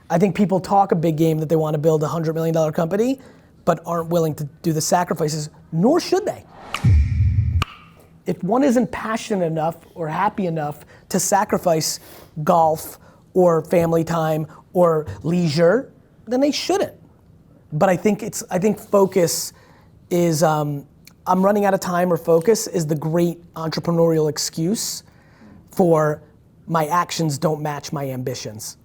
I think people talk a big game that they want to build a $100 million company, but aren't willing to do the sacrifices, nor should they. If one isn't passionate enough or happy enough to sacrifice golf or family time or leisure, then they shouldn't. But I think focus is, I'm running out of time, or focus is the great entrepreneurial excuse for my actions don't match my ambitions.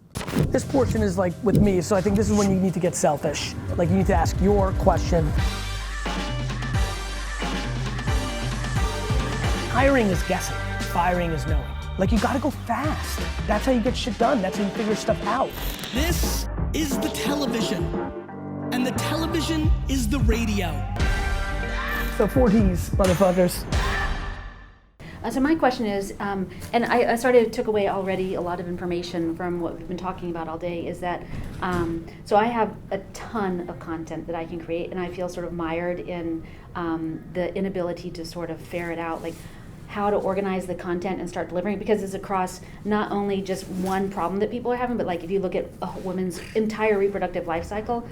This portion is like with me, so I think this is when you need to get selfish. Like you need to ask your question. Hiring is guessing, firing is knowing. Like you gotta go fast. That's how you get shit done. That's how you figure stuff out. This is the television, and the television is the radio. So 4Ds, motherfuckers. So my question is, and I took away already a lot of information from what we've been talking about all day, is that, so I have a ton of content that I can create, and I feel sort of mired in the inability to sort of ferret out, like, how to organize the content and start delivering, because it's across not only just one problem that people are having, but like if you look at a woman's entire reproductive life cycle.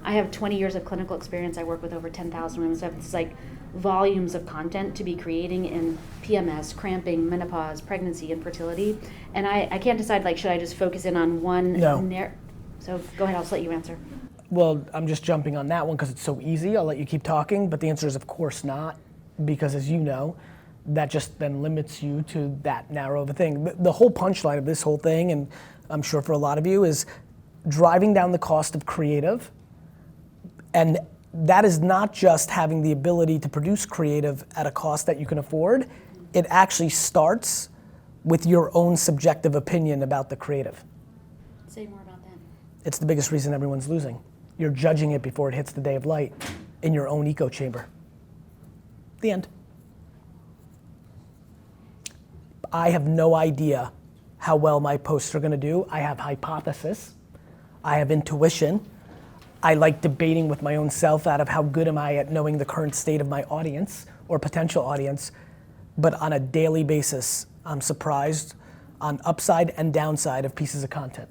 I have 20 years of clinical experience. I work with over 10,000 women. So it's like volumes of content to be creating in PMS, cramping, menopause, pregnancy, and fertility. And I can't decide, like, should I just focus in on one? No. So go ahead, I'll just let you answer. Well, I'm just jumping on that one because it's so easy. I'll let you keep talking, but the answer is of course not, because as you know, that just then limits you to that narrow of a thing. The whole punchline of this whole thing, and I'm sure for a lot of you, is driving down the cost of creative. And that is not just having the ability to produce creative at a cost that you can afford. It actually starts with your own subjective opinion about the creative. Say more about that. It's the biggest reason everyone's losing. You're judging it before it hits the day of light in your own echo chamber. The end. I have no idea how well my posts are gonna do. I have hypothesis. I have intuition. I like debating with my own self out of how good am I at knowing the current state of my audience or potential audience. But on a daily basis, I'm surprised on upside and downside of pieces of content.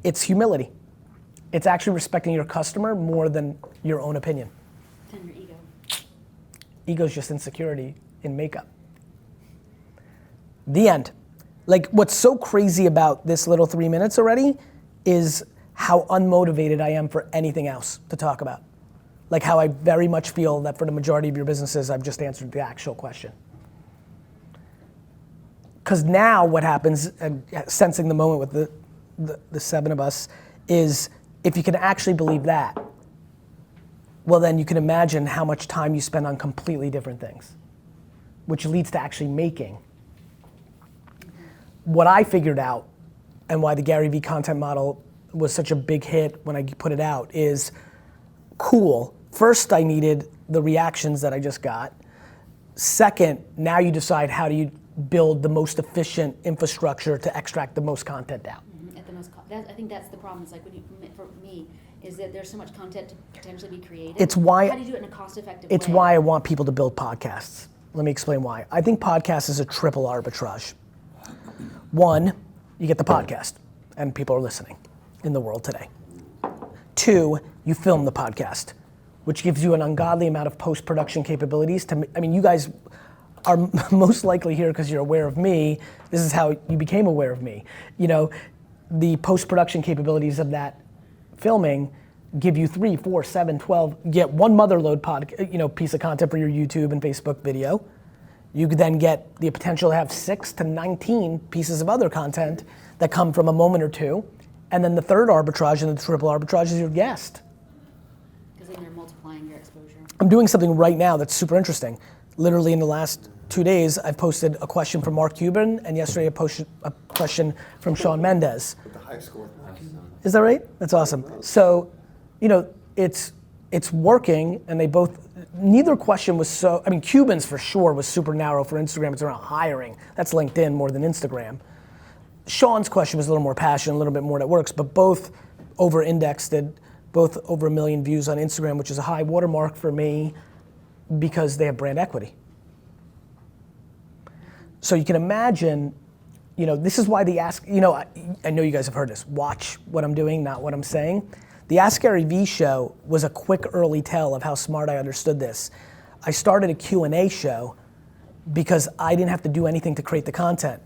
It's humility. It's actually respecting your customer more than your own opinion. And your ego. Ego's just insecurity in makeup. The end. Like, what's so crazy about this little 3 minutes already is how unmotivated I am for anything else to talk about. Like how I very much feel that for the majority of your businesses, I've just answered the actual question. Because now what happens, sensing the moment with the seven of us, is if you can actually believe that, well then you can imagine how much time you spend on completely different things, which leads to actually making. What I figured out, and why the Garyvee content model was such a big hit when I put it out, is cool. First, I needed the reactions that I just got. Second, now you decide how do you build the most efficient infrastructure to extract the most content out. At the most, I think that's the problem. It's like for me, is that there's so much content to potentially be created. It's why. How do you do it in a cost-effective way? It's why I want people to build podcasts. Let me explain why. I think podcast is a triple arbitrage. One, you get the podcast, and people are listening in the world today. Two, you film the podcast, which gives you an ungodly amount of post-production capabilities. You guys are most likely here because you're aware of me. This is how you became aware of me. You know, the post-production capabilities of that filming give you 3, 4, 7, 12, get one motherload piece of content for your YouTube and Facebook video. You could then get the potential to have 6 to 19 pieces of other content that come from a moment or two. And then the third arbitrage and the triple arbitrage is your guest. Because then you're multiplying your exposure. I'm doing something right now that's super interesting. Literally in the last 2 days, I've posted a question from Mark Cuban, and yesterday I posted a question from Shawn Mendes. With the high score. Is that right? That's awesome. So, it's working, and they both, neither question was so, Cuban's for sure was super narrow for Instagram. It's around hiring. That's LinkedIn more than Instagram. Sean's question was a little more passionate, a little bit more that works, but both over-indexed it, both over 1 million views on Instagram, which is a high watermark for me because they have brand equity. So you can imagine this is why the Ask, I know you guys have heard this, watch what I'm doing, not what I'm saying. The Ask Garyvee show was a quick early tell of how smart I understood this. I started a Q&A show because I didn't have to do anything to create the content.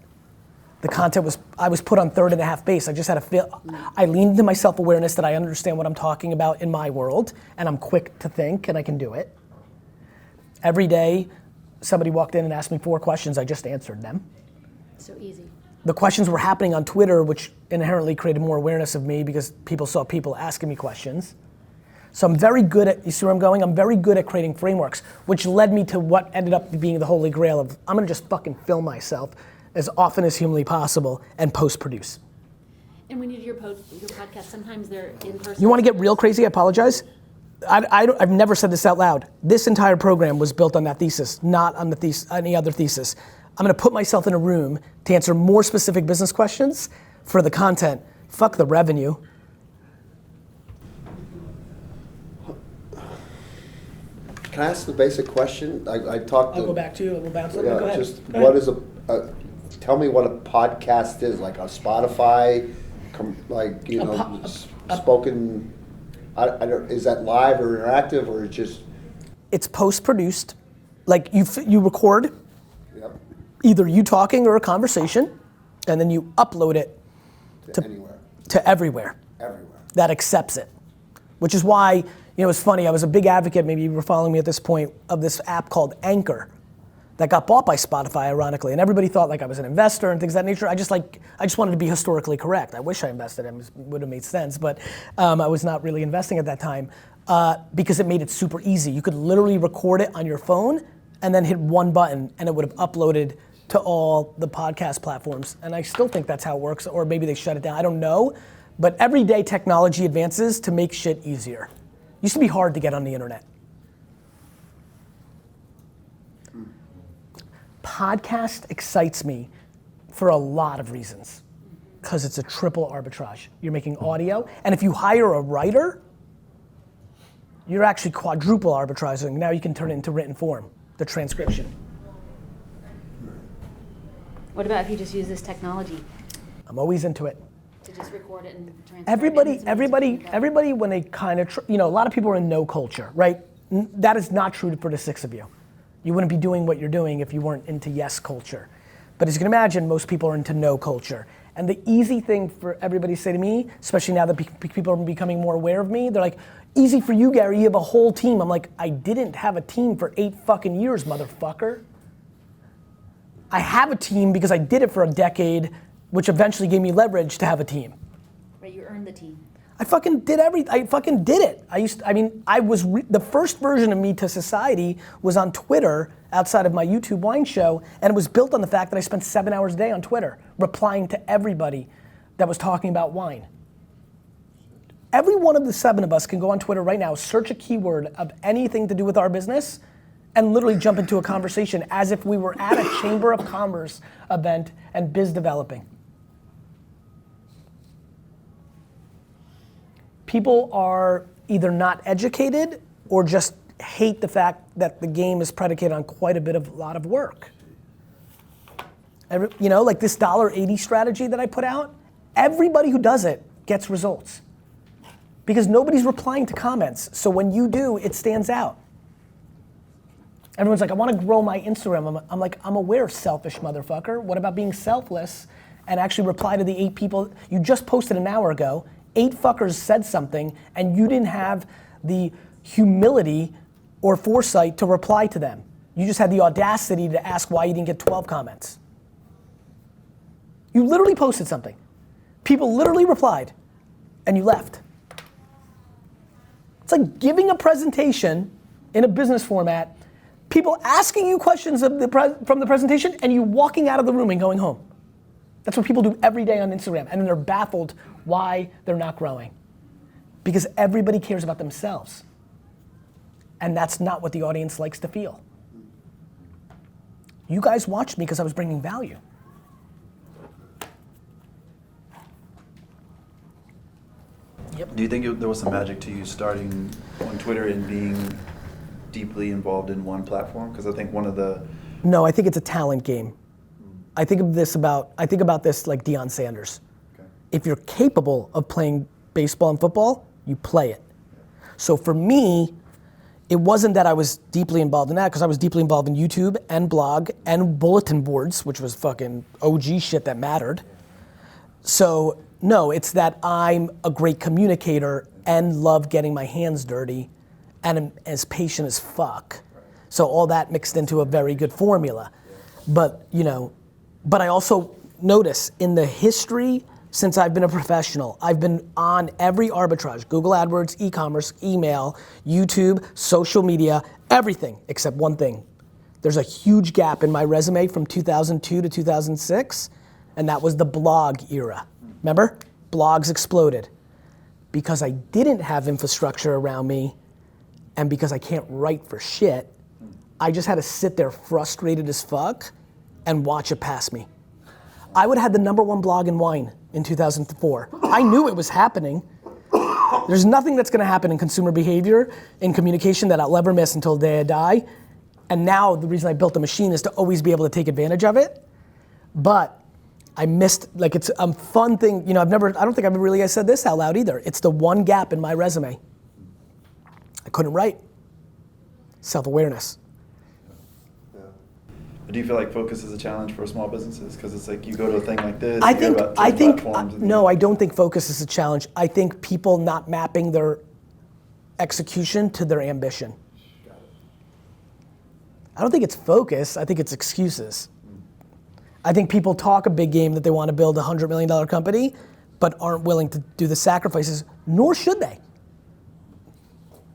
The content was, I was put on third and a half base. I just had to feel, I leaned into my self-awareness that I understand what I'm talking about in my world, and I'm quick to think and I can do it. Every day, somebody walked in and asked me 4 questions, I just answered them. So easy. The questions were happening on Twitter, which inherently created more awareness of me because people saw people asking me questions. So I'm very good at, you see where I'm going? I'm very good at creating frameworks, which led me to what ended up being the holy grail of, I'm gonna just fucking film myself as often as humanly possible and post-produce. And when you do your podcast, sometimes they're in person. You wanna get real crazy? I apologize. I've never said this out loud. This entire program was built on that thesis, not on any other thesis. I'm gonna put myself in a room to answer more specific business questions for the content. Fuck the revenue. Can I ask the basic question? I talked to... I'll go back to you, we'll bounce it. Yeah, Go ahead. just Go what ahead. is tell me what a podcast is, like a Spotify, spoken, I don't, is that live or interactive or just... It's post-produced, like you record Yep, either you talking or a conversation, and then you upload it to anywhere, to everywhere everywhere. that accepts it. Which is why, it's funny, I was a big advocate, maybe you were following me at this point, of this app called Anchor that got bought by Spotify, ironically, and everybody thought like I was an investor and things of that nature. I just wanted to be historically correct. I wish I invested in it, would have made sense, but I was not really investing at that time because it made it super easy. You could literally record it on your phone and then hit one button and it would have uploaded to all the podcast platforms. And I still think that's how it works, or maybe they shut it down, I don't know. But every day technology advances to make shit easier. Used to be hard to get on the internet. Podcast excites me for a lot of reasons, because it's a triple arbitrage. You're making audio, and if you hire a writer, you're actually quadruple arbitraging. Now you can turn it into written form, the transcription. What about if you just use this technology I'm always into it. to just record it and transcribe it? Everybody when they kind of, a lot of people are in no culture, right? That is not true for the 6 of you. You wouldn't be doing what you're doing if you weren't into yes culture. But as you can imagine, most people are into no culture. And the easy thing for everybody to say to me, especially now that people are becoming more aware of me, they're like, easy for you, Gary, you have a whole team. I'm like, I didn't have a team for 8 fucking years, motherfucker. I have a team because I did it for a decade, which eventually gave me leverage to have a team. Right, you earned the team. I fucking did I fucking did it. The first version of me to society was on Twitter outside of my YouTube wine show, and it was built on the fact that I spent 7 hours a day on Twitter replying to everybody that was talking about wine. Every one of the 7 of us can go on Twitter right now, search a keyword of anything to do with our business, and literally jump into a conversation as if we were at a Chamber of Commerce event and biz developing. People are either not educated or just hate the fact that the game is predicated on quite a lot of work. Like this $1.80 strategy that I put out, everybody who does it gets results. Because nobody's replying to comments, so when you do, it stands out. Everyone's like, I want to grow my Instagram. I'm like, I'm aware, selfish motherfucker. What about being selfless and actually reply to the 8 people you just posted an hour ago? 8 fuckers said something and you didn't have the humility or foresight to reply to them. You just had the audacity to ask why you didn't get 12 comments. You literally posted something. People literally replied and you left. It's like giving a presentation in a business format, people asking you questions from the presentation and you walking out of the room and going home. That's what people do every day on Instagram, and then they're baffled why they're not growing. Because everybody cares about themselves. And that's not what the audience likes to feel. You guys watched me because I was bringing value. Yep. Do you think there was some magic to you starting on Twitter and being deeply involved in one platform? Because I think one of the... No, I think it's a talent game. I think about this like Deion Sanders. Okay. If you're capable of playing baseball and football, you play it. So for me, it wasn't that I was deeply involved in that, because I was deeply involved in YouTube and blog and bulletin boards, which was fucking OG shit that mattered. So no, it's that I'm a great communicator and love getting my hands dirty and am as patient as fuck. So all that mixed into a very good formula. But I also notice in the history since I've been a professional, I've been on every arbitrage, Google AdWords, e-commerce, email, YouTube, social media, everything except one thing. There's a huge gap in my resume from 2002 to 2006, and that was the blog era. Remember? Blogs exploded. Because I didn't have infrastructure around me, and because I can't write for shit, I just had to sit there frustrated as fuck and watch it pass me. I would have had the #1 blog in wine in 2004. I knew it was happening. There's nothing that's gonna happen in consumer behavior, in communication, that I'll ever miss until the day I die. And now the reason I built the machine is to always be able to take advantage of it. But I missed, like, it's a fun thing, I don't think I've really said this out loud either. It's the one gap in my resume. I couldn't write. Self-awareness. But do you feel like focus is a challenge for small businesses? Because it's like you go to a thing like this, I you hear about different platforms. no, I don't think focus is a challenge. I think people not mapping their execution to their ambition. I don't think it's focus, I think it's excuses. I think people talk a big game that they want to build a $100 million company, but aren't willing to do the sacrifices, nor should they.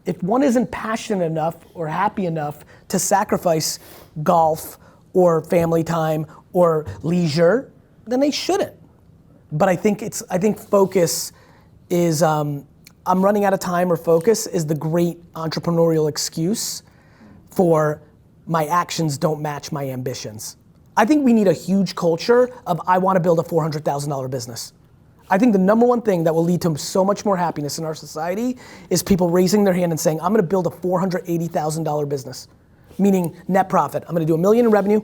If one isn't passionate enough or happy enough to sacrifice golf or family time or leisure, then they shouldn't. But I think focus is, I'm running out of time, or focus is the great entrepreneurial excuse for my actions don't match my ambitions. I think we need a huge culture of I want to build a $400,000 business. I think the #1 thing that will lead to so much more happiness in our society is people raising their hand and saying, I'm gonna build a $480,000 business. Meaning net profit. I'm gonna do $1 million in revenue,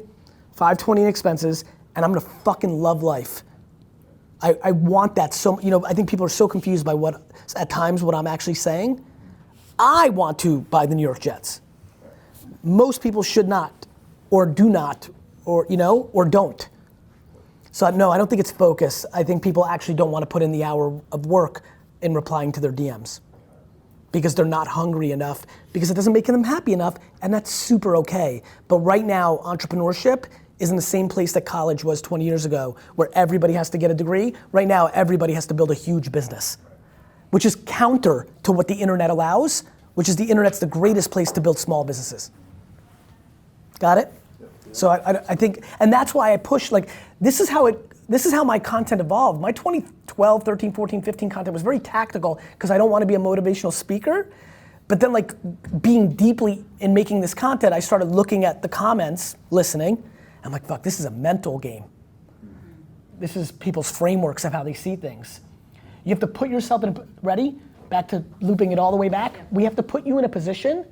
$520 in expenses, and I'm gonna fucking love life. I want that so, I think people are so confused by at times what I'm actually saying. I want to buy the New York Jets. Most people should not, or do not, or don't. So no, I don't think it's focus. I think people actually don't want to put in the hour of work in replying to their DMs because they're not hungry enough, because it doesn't make them happy enough, and that's super okay. But right now, entrepreneurship is in the same place that college was 20 years ago, where everybody has to get a degree. Right now, everybody has to build a huge business, which is counter to what the internet allows, which is the internet's the greatest place to build small businesses. Got it? So I think, and that's why I push, like, this is how my content evolved. My 2012, 13, 14, 15 content was very tactical because I don't want to be a motivational speaker. But then, like, being deeply in making this content, I started looking at the comments, listening. I'm like, fuck, this is a mental game. This is people's frameworks of how they see things. You have to put yourself ready? Back to looping it all the way back. We have to put you in a position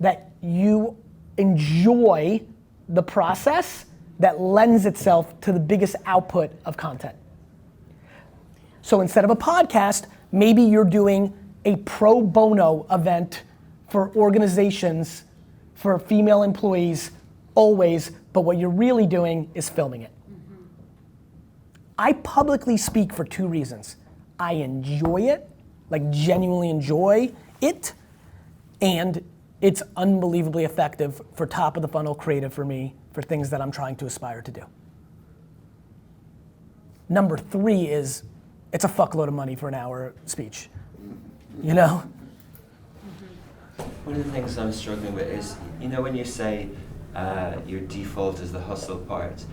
that you enjoy the process that lends itself to the biggest output of content. So instead of a podcast, maybe you're doing a pro bono event for organizations, for female employees, always, but what you're really doing is filming it. Mm-hmm. I publicly speak for 2 reasons. I enjoy it, like genuinely enjoy it, and it's unbelievably effective for top of the funnel creative for me, for things that I'm trying to aspire to do. Number 3 is, it's a fuckload of money for an hour speech, you know? One of the things I'm struggling with is, when you say your default is the hustle part,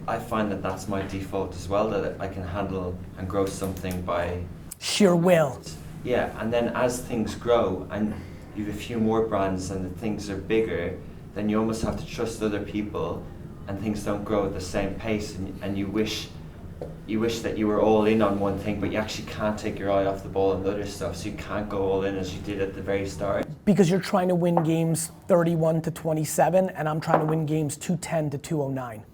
I find that that's my default as well, that I can handle and grow something by sheer will. Yeah, and then as things grow and you have a few more brands and the things are bigger, then you almost have to trust other people and things don't grow at the same pace, and you wish that you were all in on one thing, but you actually can't take your eye off the ball on the other stuff, so you can't go all in as you did at the very start. Because you're trying to win games 31-27, and I'm trying to win games 210 to 209.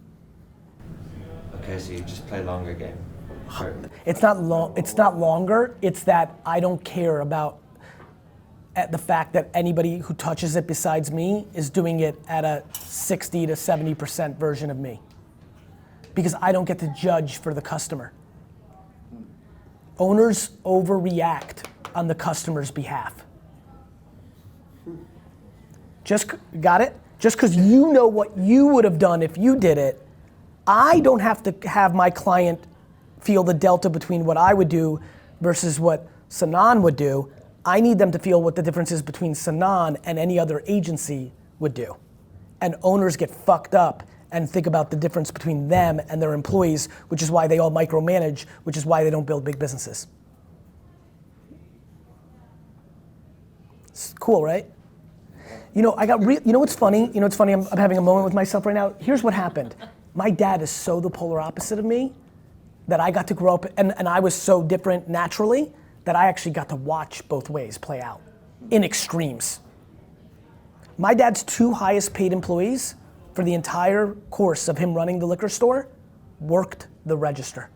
Okay, so you just play longer game. Or- It's not long. It's not longer. It's that I don't care about the fact that anybody who touches it besides me is doing it at a 60 to 70% version of me, because I don't get to judge for the customer. Owners overreact on the customer's behalf. Got it? Just because you know what you would have done if you did it, I don't have to have my client feel the delta between what I would do versus what Sanan would do. I need them to feel what the difference is between Sanan and any other agency would do. And owners get fucked up and think about the difference between them and their employees, which is why they all micromanage, which is why they don't build big businesses. It's cool, right? You know, you know what's funny? You know what's funny? I'm having a moment with myself right now. Here's what happened. My dad is so the polar opposite of me that I got to grow up, and I was so different naturally that I actually got to watch both ways play out in extremes. My dad's 2 highest paid employees for the entire course of him running the liquor store worked the register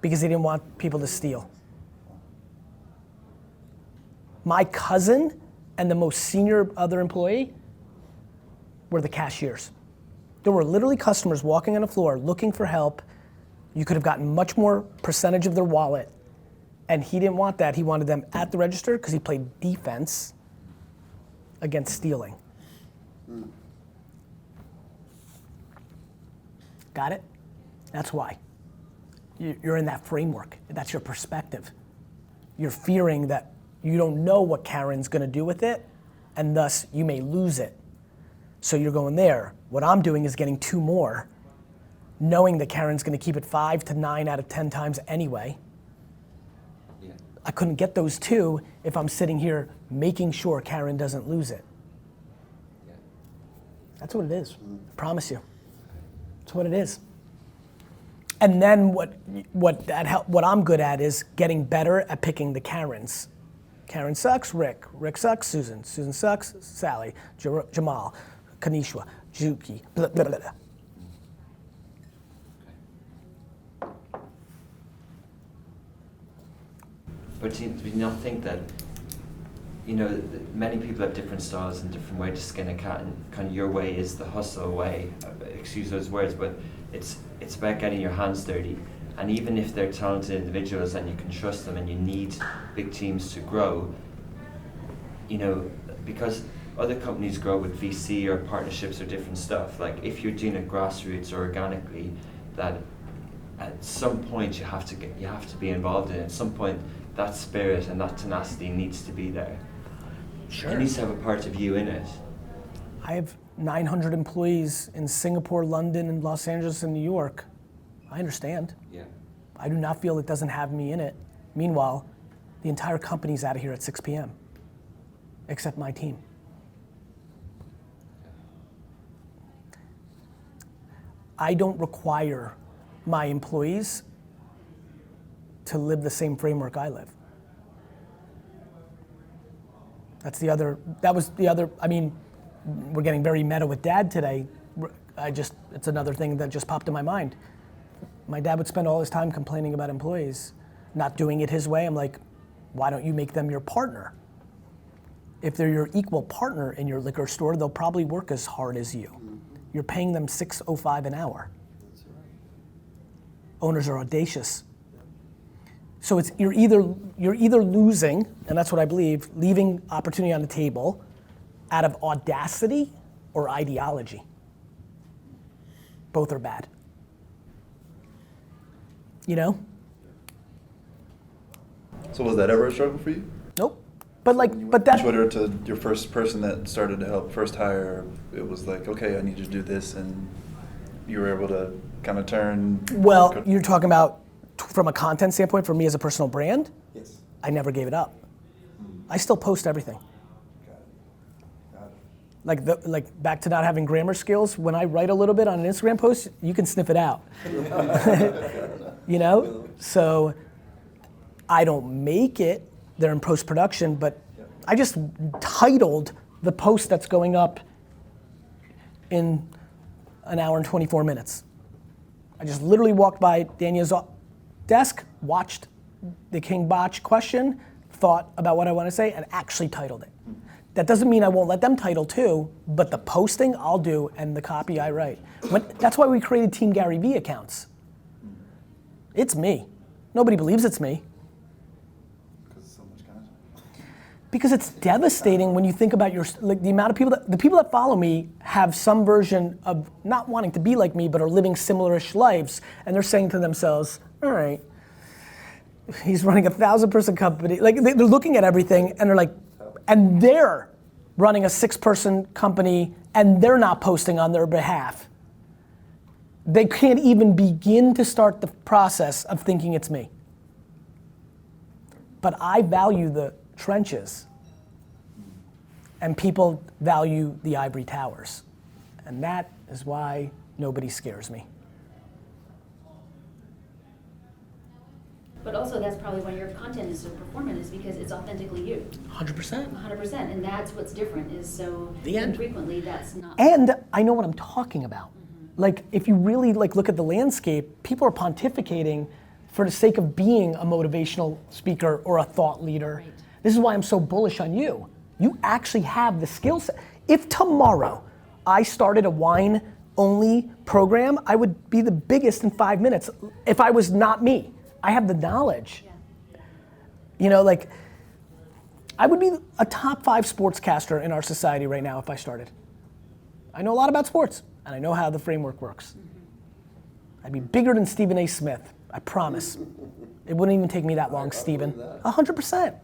because he didn't want people to steal. My cousin and the most senior other employee were the cashiers. There were literally customers walking on the floor looking for help. You could have gotten much more percentage of their wallet, and he didn't want that. He wanted them at the register because he played defense against stealing. Got it? That's why. You're in that framework. That's your perspective. You're fearing that you don't know what Karen's gonna do with it, and thus you may lose it. So you're going there. What I'm doing is getting 2 more, knowing that Karen's gonna keep it 5 to 9 out of 10 times anyway. Yeah. I couldn't get those 2 if I'm sitting here making sure Karen doesn't lose it. Yeah. That's what it is, I promise you. That's what it is. And then what I'm good at is getting better at picking the Karens. Karen sucks, Rick sucks, Susan sucks, Sally, Jamal, Kanishwa, Juki, blah, blah, blah, blah. But do you not think that, you know, many people have different styles and different ways to skin a cat, and kind of your way is the hustle way, excuse those words, but it's about getting your hands dirty. And even if they're talented individuals and you can trust them and you need big teams to grow, you know, because other companies grow with VC or partnerships or different stuff, like if you're doing it grassroots or organically, that at some point you have to be involved in it. At some point that spirit and that tenacity needs to be there. Sure. It needs to have a part of you in it. I have 900 employees in Singapore, London, and Los Angeles, and New York. I understand. Yeah. I do not feel it doesn't have me in it. Meanwhile, the entire company's out of here at 6 p.m., except my team. I don't require my employees to live the same framework I live. That was the other, I mean, we're getting very meta with Dad today. It's another thing that just popped in my mind. My dad would spend all his time complaining about employees not doing it his way. I'm like, why don't you make them your partner? If they're your equal partner in your liquor store, they'll probably work as hard as you. You're paying them $6.05 an hour. Owners are audacious. So you're either losing, and that's what I believe, leaving opportunity on the table out of audacity or ideology. Both are bad. You know? So was that ever a struggle for you? Nope. But that Twitter to your first person that started to help first hire, it was like, okay, I need you to do this, and you were able to kind of turn. Well, you're talking about from a content standpoint for me as a personal brand? Yes. I never gave it up. I still post everything. Like back to not having grammar skills, when I write a little bit on an Instagram post, you can sniff it out. You know? So I don't make it, they're in post-production, but I just titled the post that's going up in an hour and 24 minutes. I just literally walked by Daniel's desk, watched the King Botch question, thought about what I want to say, and actually titled it. That doesn't mean I won't let them title too, but the posting I'll do and the copy I write. That's why we created Team Garyvee accounts. It's me. Nobody believes it's me. Because so much content. Because it's devastating when you think about the amount of people the people that follow me have some version of not wanting to be like me, but are living similar-ish lives, and they're saying to themselves, all right, he's running a 1,000-person company. Like they're looking at everything and they're like, and they're running a 6-person company and they're not posting on their behalf. They can't even begin to start the process of thinking it's me. But I value the trenches, and people value the ivory towers. And that is why nobody scares me. But also that's probably why your content is so performant, is because it's authentically you. 100%. 100%, and that's what's different, is so The end. infrequently that's not. And I know what I'm talking about. Like, if you really look at the landscape, people are pontificating for the sake of being a motivational speaker or a thought leader. Right. This is why I'm so bullish on you. You actually have the skill set. If tomorrow I started a wine-only program, I would be the biggest in 5 minutes if I was not me. I have the knowledge. Yeah. You know, like, I would be a top 5 sportscaster in our society right now if I started. I know a lot about sports, and I know how the framework works. I'd be bigger than Stephen A. Smith, I promise. It wouldn't even take me that long, Stephen. 100%.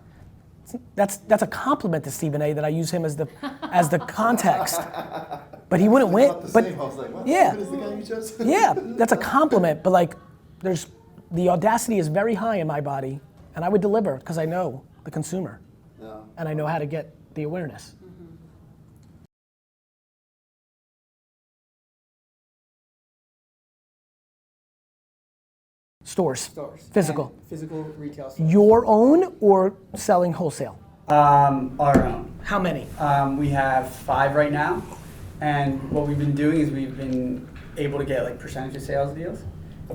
That's a compliment to Stephen A. that I use him as the context. But he wouldn't win. But I was like, what? yeah, Stephen is the guy you chose? yeah, that's a compliment. But like, the audacity is very high in my body, and I would deliver because I know the consumer, and I know how to get the awareness. Stores. Physical. And physical retail stores. Your own or selling wholesale? Our own. How many? We have 5 right now, and what we've been doing is we've been able to get like percentage of sales deals,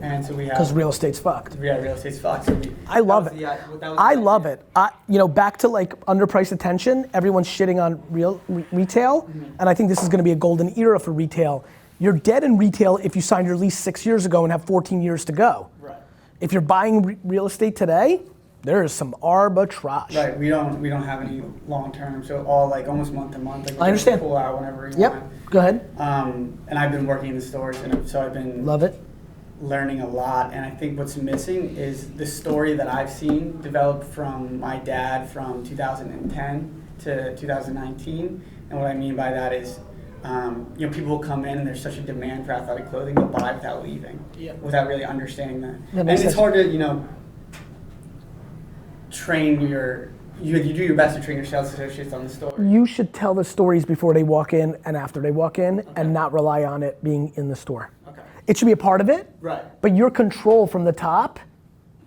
and so we have. Because real estate's fucked. Yeah, real estate's fucked. So I love it. I love it. Back to like underpriced attention, everyone's shitting on retail, and I think this is gonna be a golden era for retail. You're dead in retail if you signed your lease 6 years ago and have 14 years to go. Right. If you're buying real estate today, there is some arbitrage. Right. We don't have any long term, so all like almost month to month. Like I understand. Pull out whenever you Yep. want. Go ahead. And I've been working in the stores, and so I've been Love it. learning a lot, and I think what's missing is the story that I've seen develop from my dad from 2010 to 2019. And what I mean by that is, people will come in and there's such a demand for athletic clothing, they'll buy without leaving, without really understanding that. And it's hard to, train you do your best to train your sales associates on the story. You should tell the stories before they walk in and after they walk in, and not rely on it being in the store. Okay. It should be a part of it, Right. but your control from the top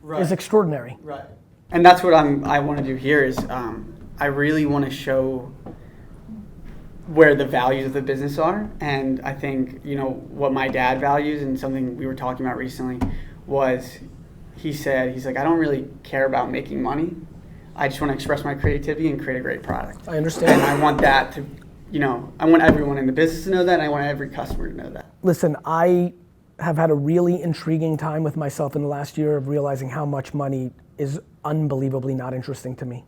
Right. is extraordinary. Right. And that's what I want to do here is I really want to show where the values of the business are. And I think, what my dad values, and something we were talking about recently, was he's like, I don't really care about making money. I just want to express my creativity and create a great product. I understand. And I want that to, I want everyone in the business to know that, and I want every customer to know that. Listen, I have had a really intriguing time with myself in the last year of realizing how much money is unbelievably not interesting to me.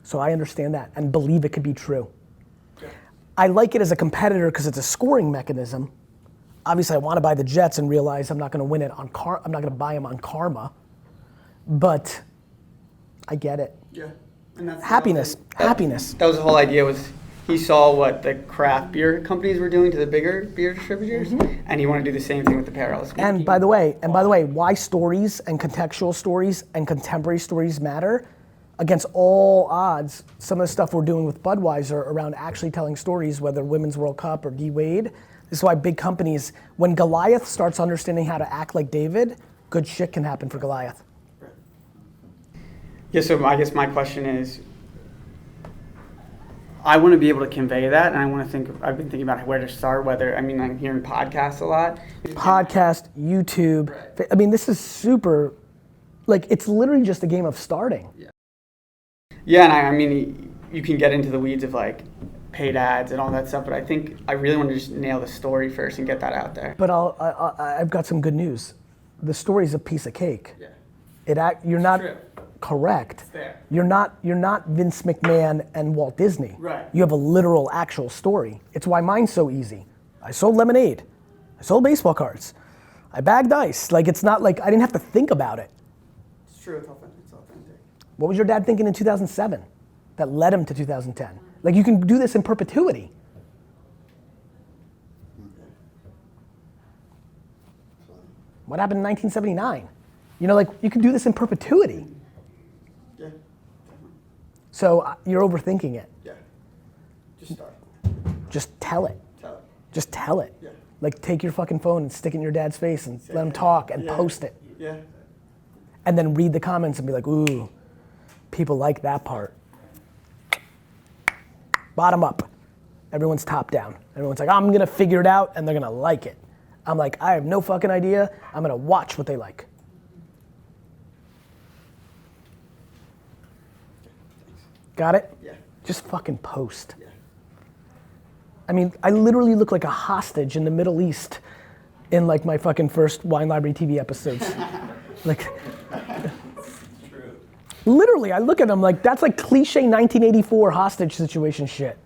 So I understand that and believe it could be true. I like it as a competitor because it's a scoring mechanism. Obviously, I want to buy the Jets and realize I'm not going to win it on I'm not going to buy them on karma. But I get it. Yeah. And that's Happiness. Happiness. That was the whole idea. Was he saw what the craft beer companies were doing to the bigger beer distributors, and he wanted to do the same thing with the apparel. And by the way, why stories and contextual stories and contemporary stories matter? Against all odds, some of the stuff we're doing with Budweiser around actually telling stories, whether Women's World Cup or D-Wade, this is why big companies, when Goliath starts understanding how to act like David, good shit can happen for Goliath. Yeah, so I guess my question is, I want to be able to convey that, and I've been thinking about where to start, I'm hearing podcasts a lot. Podcast, YouTube. Right. I mean, this is super, like, it's literally just a game of starting. Yeah, and I mean, you can get into the weeds of like paid ads and all that stuff, but I think I really want to just nail the story first and get that out there. But I've got some good news. The story's a piece of cake. Yeah. You're not True. correct. It's there. You're not Vince McMahon and Walt Disney. Right. You have a literal, actual story. It's why mine's so easy. I sold lemonade. I sold baseball cards. I bagged ice. Like, it's not like I didn't have to think about it. It's true. It's authentic. What was your dad thinking in 2007 that led him to 2010? Like, you can do this in perpetuity. What happened in 1979? You know, like, you can do this in perpetuity. Yeah. So you're overthinking it. Yeah. Just start. Just tell it. Tell it. Just tell it. Yeah. Like, take your fucking phone and stick it in your dad's face and let him talk and post it. Yeah. And then read the comments and be like, ooh, people like that part. Bottom up. Everyone's top down. Everyone's like, I'm gonna figure it out and they're gonna like it. I'm like, I have no fucking idea. I'm gonna watch what they like. Got it? Yeah. Just fucking post. Yeah. I mean, I literally look like a hostage in the Middle East in like my fucking first Wine Library TV episodes. Like, literally, I look at them like, that's like cliche 1984 hostage situation shit.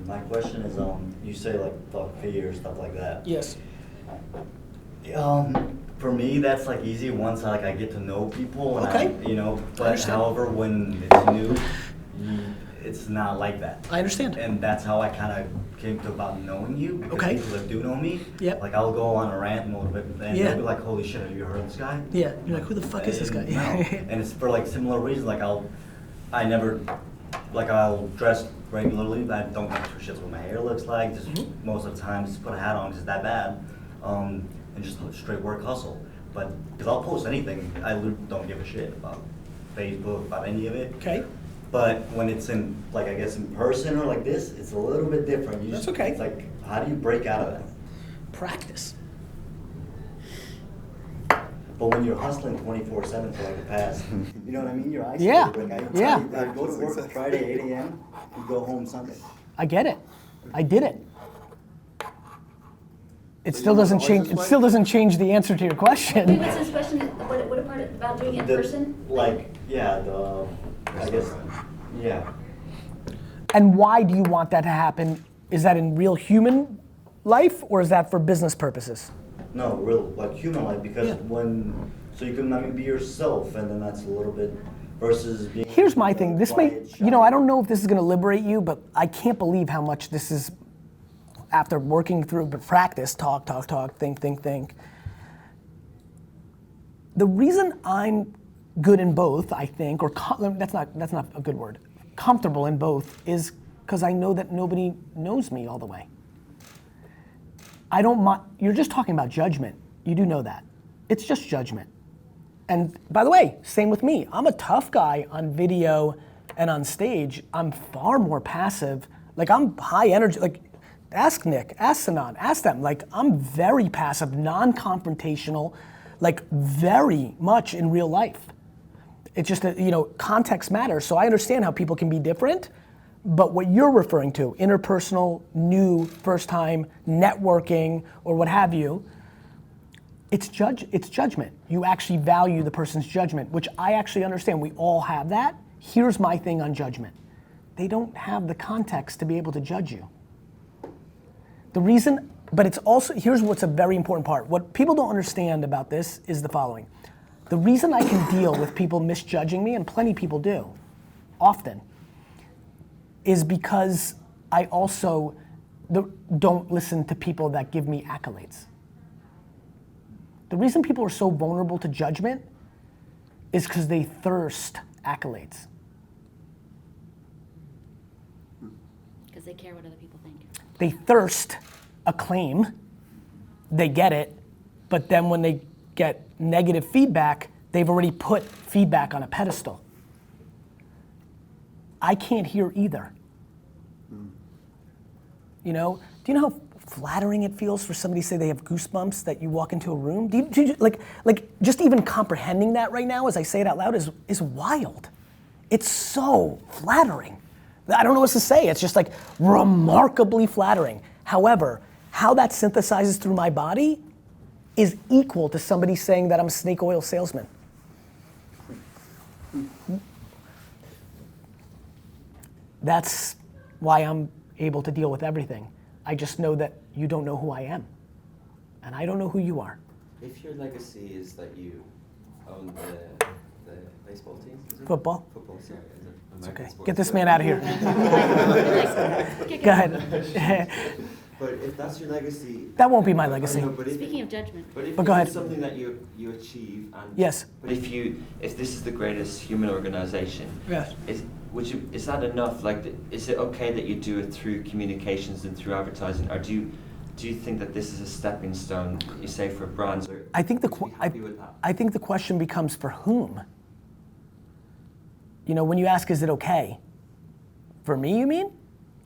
My question is, you say like fuck fear, stuff like that. Yes. For me, that's like easy once I get to know people. And Okay. But however, when it's new, it's not like that. I understand. And that's how I kind of came to about knowing you. Because Okay. people that do know me, Yep. like I'll go on a rant a little bit, and Yeah. they'll be like, "Holy shit, have you heard of this guy?" Yeah, you're like, who the fuck is this guy? And, no. And it's for like similar reasons. Like I'll dress regularly. I don't give two shits what my hair looks like. Just most of the time, just put a hat on because it's that bad, and just straight work hustle. But because I'll post anything, I literally don't give a shit about Facebook, about any of it. Okay. But when it's in, like I guess in person or like this, it's a little bit different. That's okay. It's like, how do you break out of that? Practice. But when you're hustling 24/7 for like the past, you know what I mean? You're isolated. Yeah. Like I go to work Friday 8 a.m. and go home Sunday. I get it. I did it. It still doesn't change. It still doesn't change the answer to your Wait, question. what's his question? What part about doing it in person? I guess, yeah. And why do you want that to happen? Is that in real human life or is that for business purposes? No, real, like human life, because Yeah. so you can be yourself, and then that's a little bit, versus being. Here's my thing. This may, quiet, I don't know if this is going to liberate you, but I can't believe how much this is, after working through practice, talk, think. The reason I'm good in both, I think, or that's not a good word, comfortable in both, is because I know that nobody knows me all the way. I don't mind, you're just talking about judgment. You do know that. It's just judgment. And by the way, same with me. I'm a tough guy on video and on stage. I'm far more passive. Like I'm high energy, like ask Nick, ask Sanan, ask them. Like I'm very passive, non-confrontational, like very much in real life. It's just that, context matters. So I understand how people can be different, but what you're referring to, interpersonal, new, first time, networking, or what have you, it's judgment. You actually value the person's judgment, which I actually understand. We all have that. Here's my thing on judgment. They don't have the context to be able to judge you. The reason, but it's also, here's what's a very important part. What people don't understand about this is the following. The reason I can deal with people misjudging me, and plenty of people do, often, is because I also don't listen to people that give me accolades. The reason people are so vulnerable to judgment is because they thirst accolades. Because they care what other people think. They thirst acclaim, they get it, but then when they get negative feedback, they've already put feedback on a pedestal. I can't hear either. You know, do you know how flattering it feels for somebody to say they have goosebumps that you walk into a room? Do you like just even comprehending that right now as I say it out loud is wild. It's so flattering. I don't know what to say. It's just like remarkably flattering. However, how that synthesizes through my body is equal to somebody saying that I'm a snake oil salesman. That's why I'm able to deal with everything. I just know that you don't know who I am. And I don't know who you are. If your legacy is that you own the baseball team, is it? Football? Football, sorry. Is it It's American okay. sports? Get this man out of here. Go ahead. But if that's your legacy... That won't be my legacy. I know, but if, Speaking of judgment. But if But go ahead. it's something that you achieve, and Yes. But if this is the greatest human organization, Yes. Is that enough? Like, is it okay that you do it through communications and through advertising, or do you think that this is a stepping stone? You say for brands, or I think would you be happy with that? I think the question becomes for whom? You know, when you ask, is it okay? For me, you mean?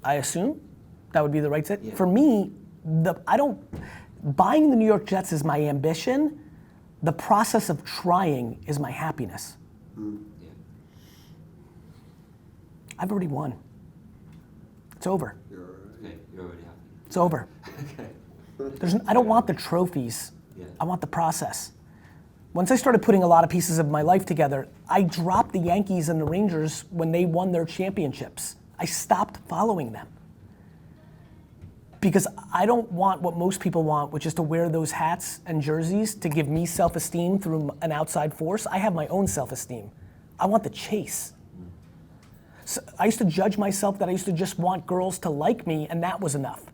I assume that would be the right set. Yeah. For me, buying the New York Jets is my ambition. The process of trying is my happiness. Yeah. I've already won. It's over. Okay, you're already happy. It's over. Okay. I don't want the trophies. Yeah. I want the process. Once I started putting a lot of pieces of my life together, I dropped the Yankees and the Rangers when they won their championships. I stopped following them. Because I don't want what most people want, which is to wear those hats and jerseys to give me self-esteem through an outside force. I have my own self-esteem. I want the chase. So I used to judge myself that I used to just want girls to like me, and that was enough.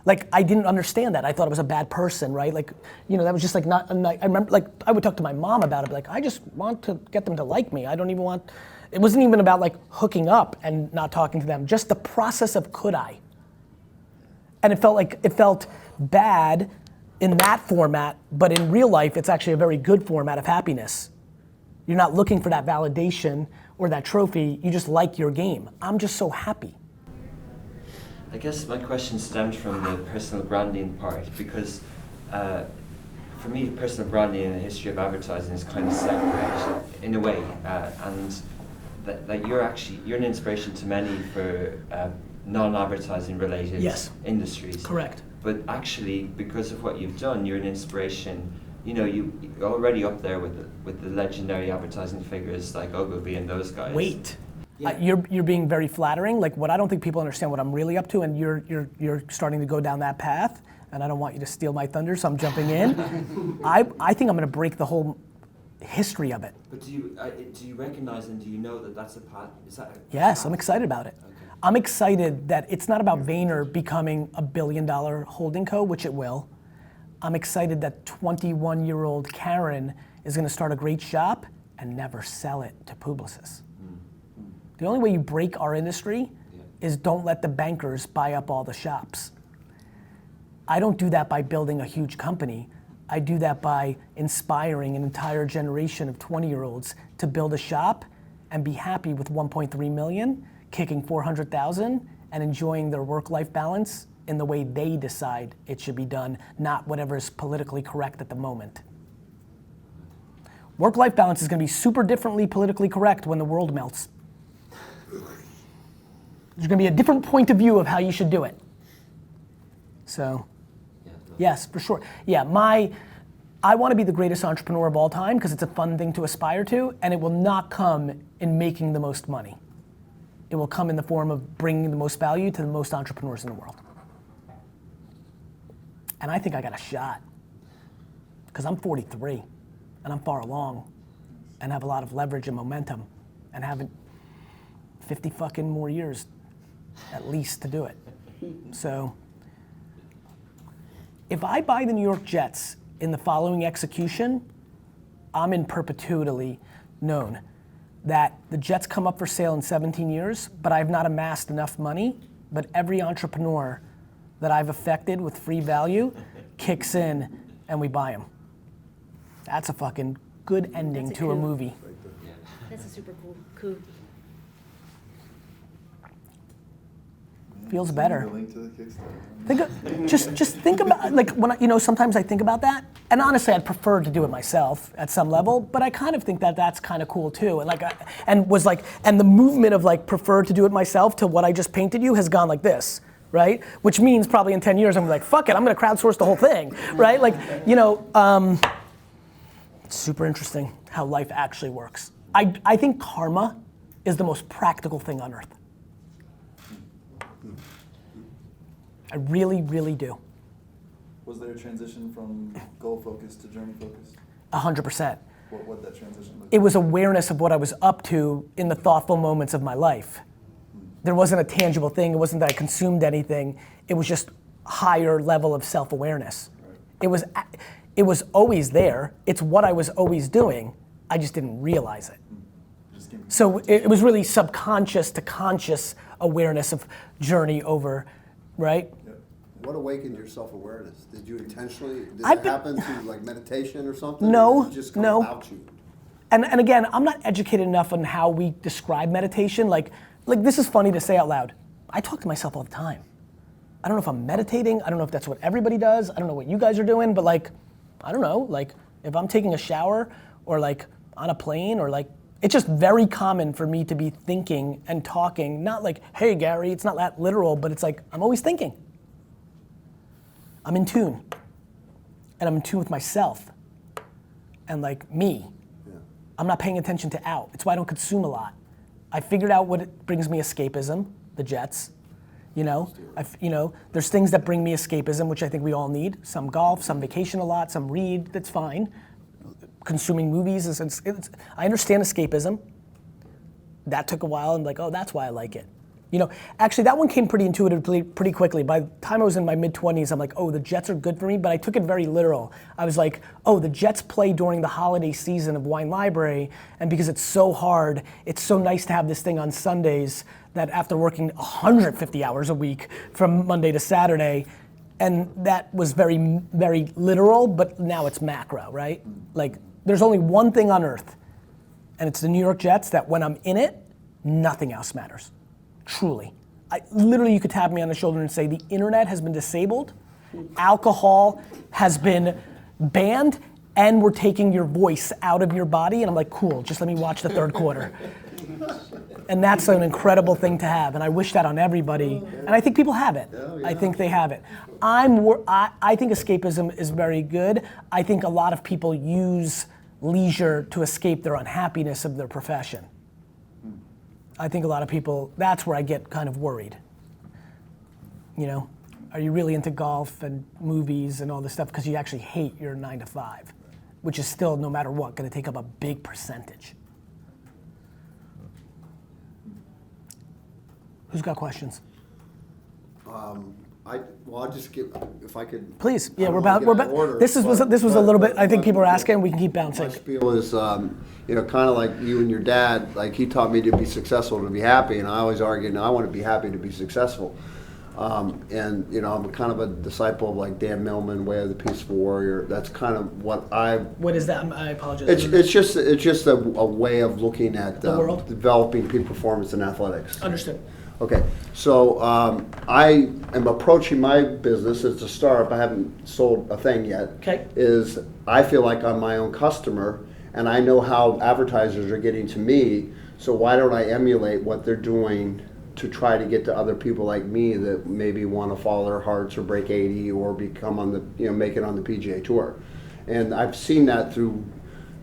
Like, I didn't understand that. I thought I was a bad person, right? Like, you know, that was just like not, I remember, like, I would talk to my mom about it, like, I just want to get them to like me. I don't even want, it wasn't even about like hooking up and not talking to them, just the process of could I? And it felt bad in that format, but in real life, it's actually a very good format of happiness. You're not looking for that validation or that trophy, you just like your game. I'm just so happy. I guess my question stems from the personal branding part, because for me, personal branding in the history of advertising is kind of separate in a way, and that you're an inspiration to many for non-advertising related industries. Correct. But actually, because of what you've done, you're an inspiration. You know, you're already up there with the legendary advertising figures like Ogilvy and those guys. Wait. Yeah. You're being very flattering. Like, what I don't think people understand what I'm really up to, and you're starting to go down that path, and I don't want you to steal my thunder, so I'm jumping in. I think I'm going to break the whole history of it. But do you recognize and do you know that that's a path? Is that a Yes, path? I'm excited about it. Okay. I'm excited that it's not about Vayner becoming a $1 billion holding co, which it will. I'm excited that 21-year-old Karen is going to start a great shop and never sell it to Publicis. The only way you break our industry is don't let the bankers buy up all the shops. I don't do that by building a huge company. I do that by inspiring an entire generation of 20-year-olds to build a shop and be happy with 1.3 million, kicking 400,000, and enjoying their work-life balance in the way they decide it should be done, not whatever is politically correct at the moment. Work-life balance is going to be super differently politically correct when the world melts. There's going to be a different point of view of how you should do it. So, yes, for sure. Yeah, I want to be the greatest entrepreneur of all time because it's a fun thing to aspire to, and it will not come in making the most money. It will come in the form of bringing the most value to the most entrepreneurs in the world. And I think I got a shot because I'm 43 and I'm far along and have a lot of leverage and momentum and haven't 50 fucking more years at least to do it. So if I buy the New York Jets in the following execution, I'm in perpetuity known that the Jets come up for sale in 17 years, but I've not amassed enough money, but every entrepreneur that I've affected with free value kicks in and we buy them. That's a fucking good ending That's a to a coup. movie. That's a super cool coup. Feels Send me better. the link to the Kickstarter. Just think about, like, when sometimes I think about that, and honestly I'd prefer to do it myself at some level, but I kind of think that that's kind of cool too. And and the movement of like prefer to do it myself to what I just painted you has gone like this, right? Which means probably in 10 years I'm like, fuck it, I'm gonna crowdsource the whole thing, right? Like, it's super interesting how life actually works. I think karma is the most practical thing on earth. I really, really do. Was there a transition from goal focused to journey focused? 100%. What that transition look It was awareness of what I was up to in the thoughtful moments of my life. There wasn't a tangible thing. It wasn't that I consumed anything. It was just higher level of self-awareness. Right. It was always there. It's what I was always doing. I just didn't realize it. So it was really subconscious to conscious awareness of journey over, right? What awakened your self-awareness? Did you intentionally, did I've it been- happen through like meditation or something? No, Or did it just come no. about you? And again, I'm not educated enough on how we describe meditation. Like this is funny to say out loud. I talk to myself all the time. I don't know if I'm meditating. I don't know if that's what everybody does. I don't know what you guys are doing, but like, I don't know. Like if I'm taking a shower or like on a plane or like, it's just very common for me to be thinking and talking. Not like, hey Gary, it's not that literal, but it's like, I'm always thinking. I'm in tune. And I'm in tune with myself. And like me. I'm not paying attention to out. It's why I don't consume a lot. I figured out what brings me escapism, the Jets. There's things that bring me escapism, which I think we all need. Some golf, some vacation a lot, some read, that's fine. Consuming movies, I understand escapism. That took a while and like, oh, that's why I like it. Actually that one came pretty intuitively, pretty quickly. By the time I was in my mid-20s, I'm like, oh, the Jets are good for me, but I took it very literal. I was like, oh, the Jets play during the holiday season of Wine Library, and because it's so hard, it's so nice to have this thing on Sundays that after working 150 hours a week from Monday to Saturday, and that was very, very literal, but now it's macro, right? Like, there's only one thing on earth, and it's the New York Jets that when I'm in it, nothing else matters. Truly. Literally, you could tap me on the shoulder and say, the internet has been disabled, alcohol has been banned, and we're taking your voice out of your body. And I'm like, cool, just let me watch the third quarter. And that's an incredible thing to have. And I wish that on everybody. And I think people have it. I think they have it. I think escapism is very good. I think a lot of people use leisure to escape their unhappiness of their profession. I think a lot of people, that's where I get kind of worried. Are you really into golf and movies and all this stuff because you actually hate your 9 to 5, which is still, no matter what, going to take up a big percentage. Who's got questions? I'll just give, if I could. Please, yeah, I we're don't about, wanna get out of order, this was a little bit, I think people are asking, we can keep My bouncing. spiel is, kind of like you and your dad, like he taught me to be successful, to be happy, and I always argued, no, I want to be happy to be successful. I'm kind of a disciple of like Dan Millman, Way of the Peaceful Warrior. That's kind of what What is that? I apologize. It's just a way of looking at The world? developing peak performance in athletics. Understood. Okay, so I am approaching my business as a startup. I haven't sold a thing yet. Okay. Is I feel like I'm my own customer, and I know how advertisers are getting to me. So why don't I emulate what they're doing to try to get to other people like me that maybe want to follow their hearts or break 80 or become on the make it on the PGA Tour, and I've seen that through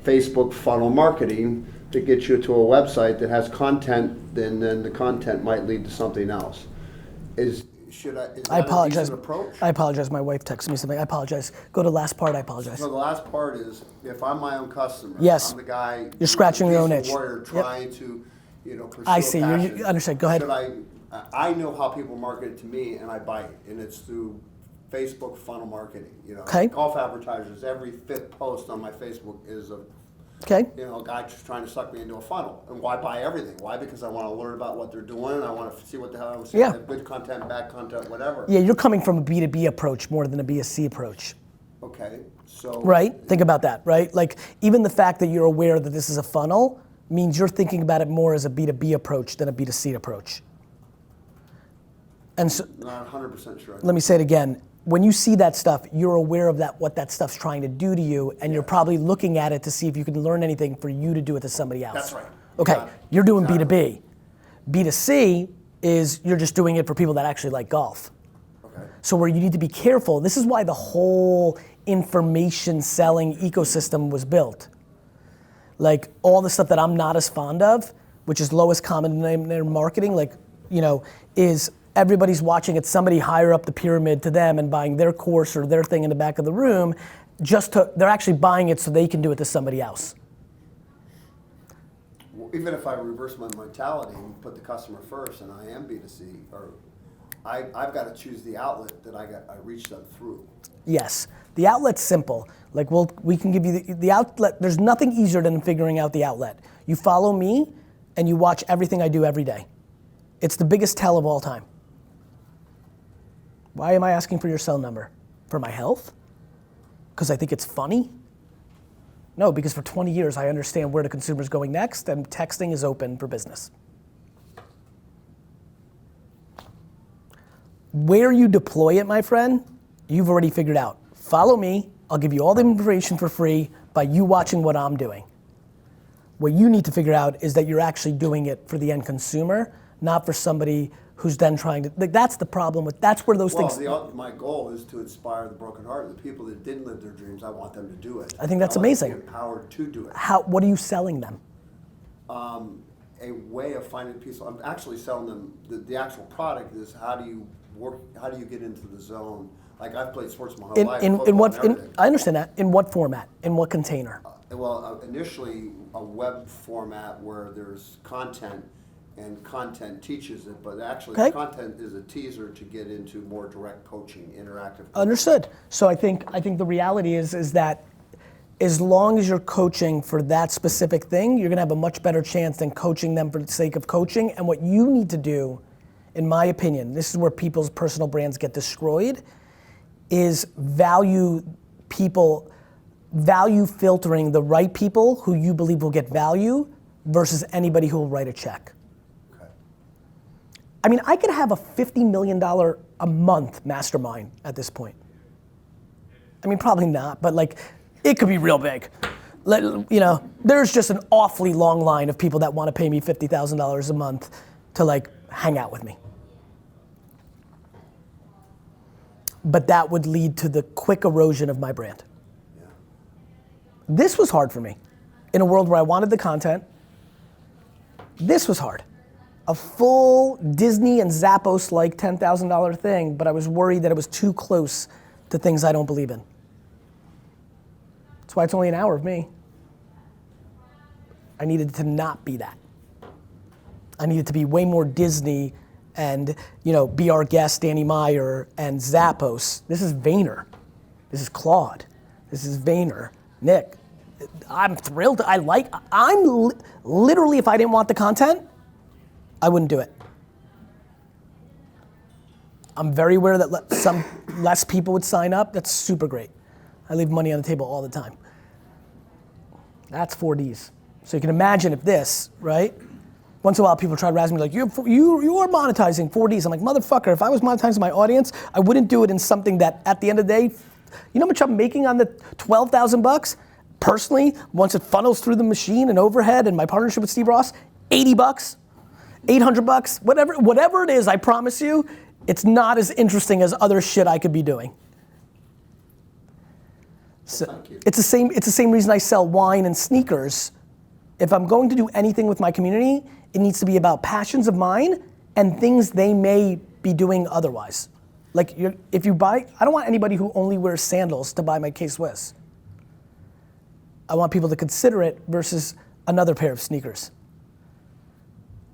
Facebook funnel marketing. To get you to a website that has content, then the content might lead to something else. Is that I apologize. a decent approach? I apologize. My wife texted me something. I apologize. Go to the last part. I apologize. So the last part is, if I'm my own customer, Yes. I'm the guy. You're scratching your own peaceful itch. Warrior Yep. trying to, pursue I a see. passion. You understand. Go ahead. Should I know how people market it to me, and I buy it, and it's through Facebook funnel marketing. Okay. Golf advertisers. Every 5th post on my Facebook is a Okay. a guy just trying to suck me into a funnel. And why buy everything? Why? Because I want to learn about what they're doing. I want to see what the hell I'm seeing. Yeah. Good content, bad content, whatever. Yeah, you're coming from a B2B approach more than a B2C approach. Okay. So. Right? Think about that, right? Like, even the fact that you're aware that this is a funnel means you're thinking about it more as a B2B approach than a B2C approach. And so, Not 100% sure. let me say it again. When you see that stuff, you're aware of that, what that stuff's trying to do to you, and you're probably looking at it to see if you can learn anything for you to do it to somebody else. That's right. Okay, Yeah, you're doing exactly. B2B. B2C is you're just doing it for people that actually like golf. Okay. So where you need to be careful, this is why the whole information selling ecosystem was built. Like all the stuff that I'm not as fond of, which is lowest common denominator marketing, like, you know, is everybody's watching it, somebody higher up the pyramid to them and buying their course or their thing in the back of the room, they're actually buying it so they can do it to somebody else. Well, even if I reverse my mentality and put the customer first and I am B2C, or I've got to choose the outlet that I reach them through. Yes, the outlet's simple. Like we can give you the outlet. There's nothing easier than figuring out the outlet. You follow me and you watch everything I do every day. It's the biggest tell of all time. Why am I asking for your cell number? For my health? Because I think it's funny? No, because for 20 years I understand where the consumer's going next and texting is open for business. Where you deploy it, my friend, you've already figured out. Follow me, I'll give you all the information for free by you watching what I'm doing. What you need to figure out is that you're actually doing it for the end consumer, not for somebody who's then trying to, like that's the problem with, that's where those things. My goal is to inspire the brokenhearted, the people that didn't live their dreams, I want them to do it. I think that's I want amazing. them to be empowered to do it. What are you selling them? A way of finding peace. I'm actually selling them, the actual product is how do you get into the zone? Like I've played sports my whole life. I understand that. In what format? In what container? Initially a web format where there's content and content teaches it, but actually the content is a teaser to get into more direct coaching, interactive coaching. Understood. So I think the reality is that as long as you're coaching for that specific thing, you're gonna have a much better chance than coaching them for the sake of coaching. And what you need to do, in my opinion, this is where people's personal brands get destroyed, is value filtering the right people who you believe will get value versus anybody who will write a check. Okay. I mean, I could have a $50 million a month mastermind at this point. I mean, probably not, but like, it could be real big. You know, there's just an awfully long line of people that want to pay me $50,000 a month to like hang out with me. But that would lead to the quick erosion of my brand. Yeah. This was hard for me. In a world where I wanted the content, this was hard. A full Disney and Zappos-like $10,000 thing, but I was worried that it was too close to things I don't believe in. That's why it's only an hour of me. I needed to not be that. I needed to be way more Disney and, you know, be our guest, Danny Meyer and Zappos. This is Vayner. This is Claude. This is Vayner. Nick. I'm thrilled. Literally, if I didn't want the content, I wouldn't do it. I'm very aware that some less people would sign up. That's super great. I leave money on the table all the time. That's 4Ds. So you can imagine if this, right? Once in a while people try to razz me like, you are monetizing 4Ds. I'm like, motherfucker, if I was monetizing my audience, I wouldn't do it in something that at the end of the day, you know how much I'm making on the 12,000 bucks? Personally, once it funnels through the machine and overhead and my partnership with Steve Ross, 80 bucks, 800 bucks, whatever it is, I promise you, it's not as interesting as other shit I could be doing. So it's the same reason I sell wine and sneakers. If I'm going to do anything with my community, it needs to be about passions of mine and things they may be doing otherwise. Like if you buy, I don't want anybody who only wears sandals to buy my K-Swiss. I want people to consider it versus another pair of sneakers.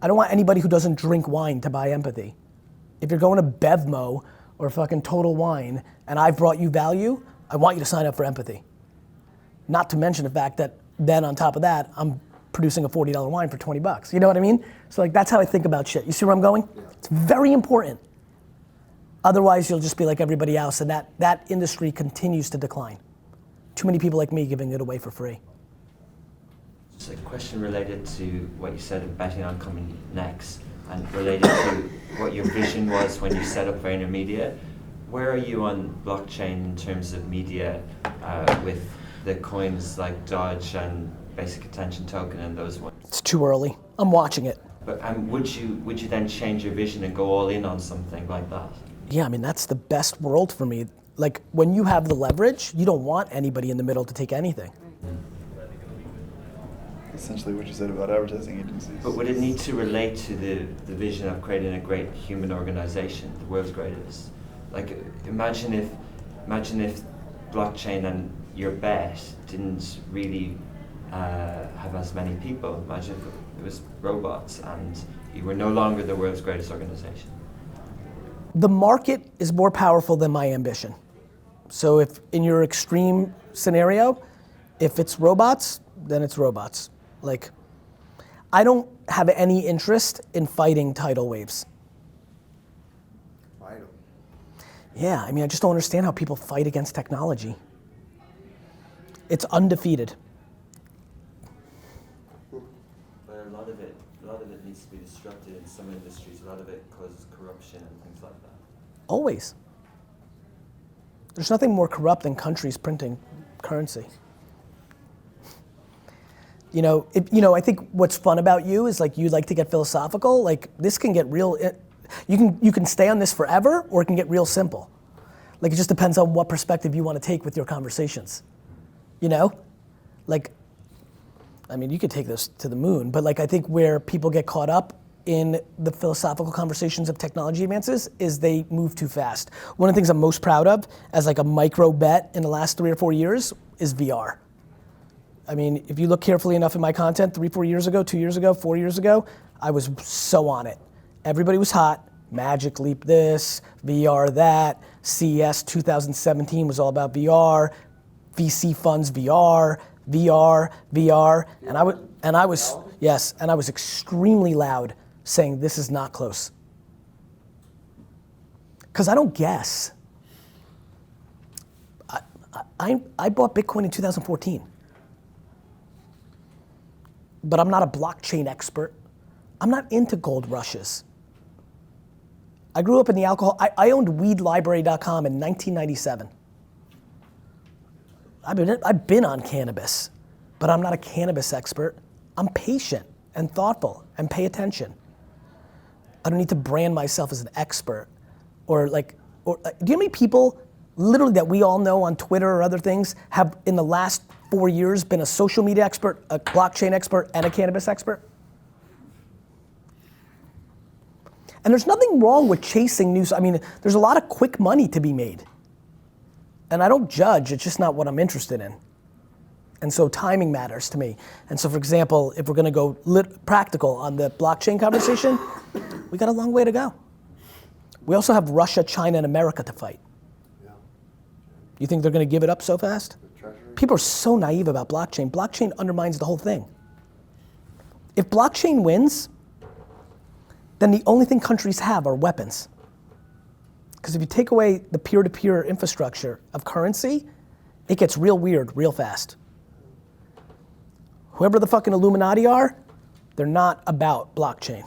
I don't want anybody who doesn't drink wine to buy empathy. If you're going to Bevmo or fucking Total Wine and I've brought you value, I want you to sign up for empathy. Not to mention the fact that then on top of that, I'm producing a $40 wine for 20 bucks. You know what I mean? So like that's how I think about shit. You see where I'm going? Yeah. It's very important. Otherwise you'll just be like everybody else and that industry continues to decline. Too many people like me giving it away for free. Just a question related to what you said of betting on coming next. and related to what your vision was when you set up VaynerMedia. Where are you on blockchain in terms of media with the coins like Dodge and Basic Attention Token and those ones? It's too early. I'm watching it. But would you then change your vision and go all in on something like that? Yeah, I mean, that's the best world for me. Like, when you have the leverage, you don't want anybody in the middle to take anything. Essentially what you said about advertising agencies. But would it need to relate to the vision of creating a great human organization, the world's greatest? Like, imagine if blockchain and your bet didn't really have as many people. Imagine if it was robots and you were no longer the world's greatest organization. The market is more powerful than my ambition. So if in your extreme scenario, if it's robots, then it's robots. Like, I don't have any interest in fighting tidal waves. Right. Yeah, I mean, I just don't understand how people fight against technology. It's undefeated. But a lot of it needs to be disrupted in some industries. A lot of it causes corruption and things like that. Always. There's nothing more corrupt than countries printing currency. I think what's fun about you is like you like to get philosophical. Like, this can get real. You can stay on this forever, or it can get real simple. Like, it just depends on what perspective you want to take with your conversations. Like, I mean, you could take this to the moon, but like, I think where people get caught up in the philosophical conversations of technology advances is they move too fast. One of the things I'm most proud of as like a micro bet in the last 3 or 4 years is VR. I mean, if you look carefully enough in my content 3, 4 years ago, 2 years ago, 4 years ago, I was so on it. Everybody was hot. Magic Leap this, VR that, CES 2017 was all about VR, VC funds VR, and I was extremely loud saying this is not close. Because I don't guess. I bought Bitcoin in 2014. But I'm not a blockchain expert. I'm not into gold rushes. I grew up in the alcohol. I owned weedlibrary.com in 1997. I've been on cannabis, but I'm not a cannabis expert. I'm patient and thoughtful and pay attention. I don't need to brand myself as an expert. Do you know how many people literally that we all know on Twitter or other things have in the last 4 years been a social media expert, a blockchain expert, and a cannabis expert? And there's nothing wrong with chasing news. I mean, there's a lot of quick money to be made. And I don't judge, it's just not what I'm interested in. And so timing matters to me. And so, for example, if we're gonna go practical on the blockchain conversation, we got a long way to go. We also have Russia, China, and America to fight. Yeah. You think they're gonna give it up so fast? People are so naive about blockchain. Blockchain undermines the whole thing. If blockchain wins, then the only thing countries have are weapons. Because if you take away the peer-to-peer infrastructure of currency, it gets real weird real fast. Whoever the fucking Illuminati are, they're not about blockchain.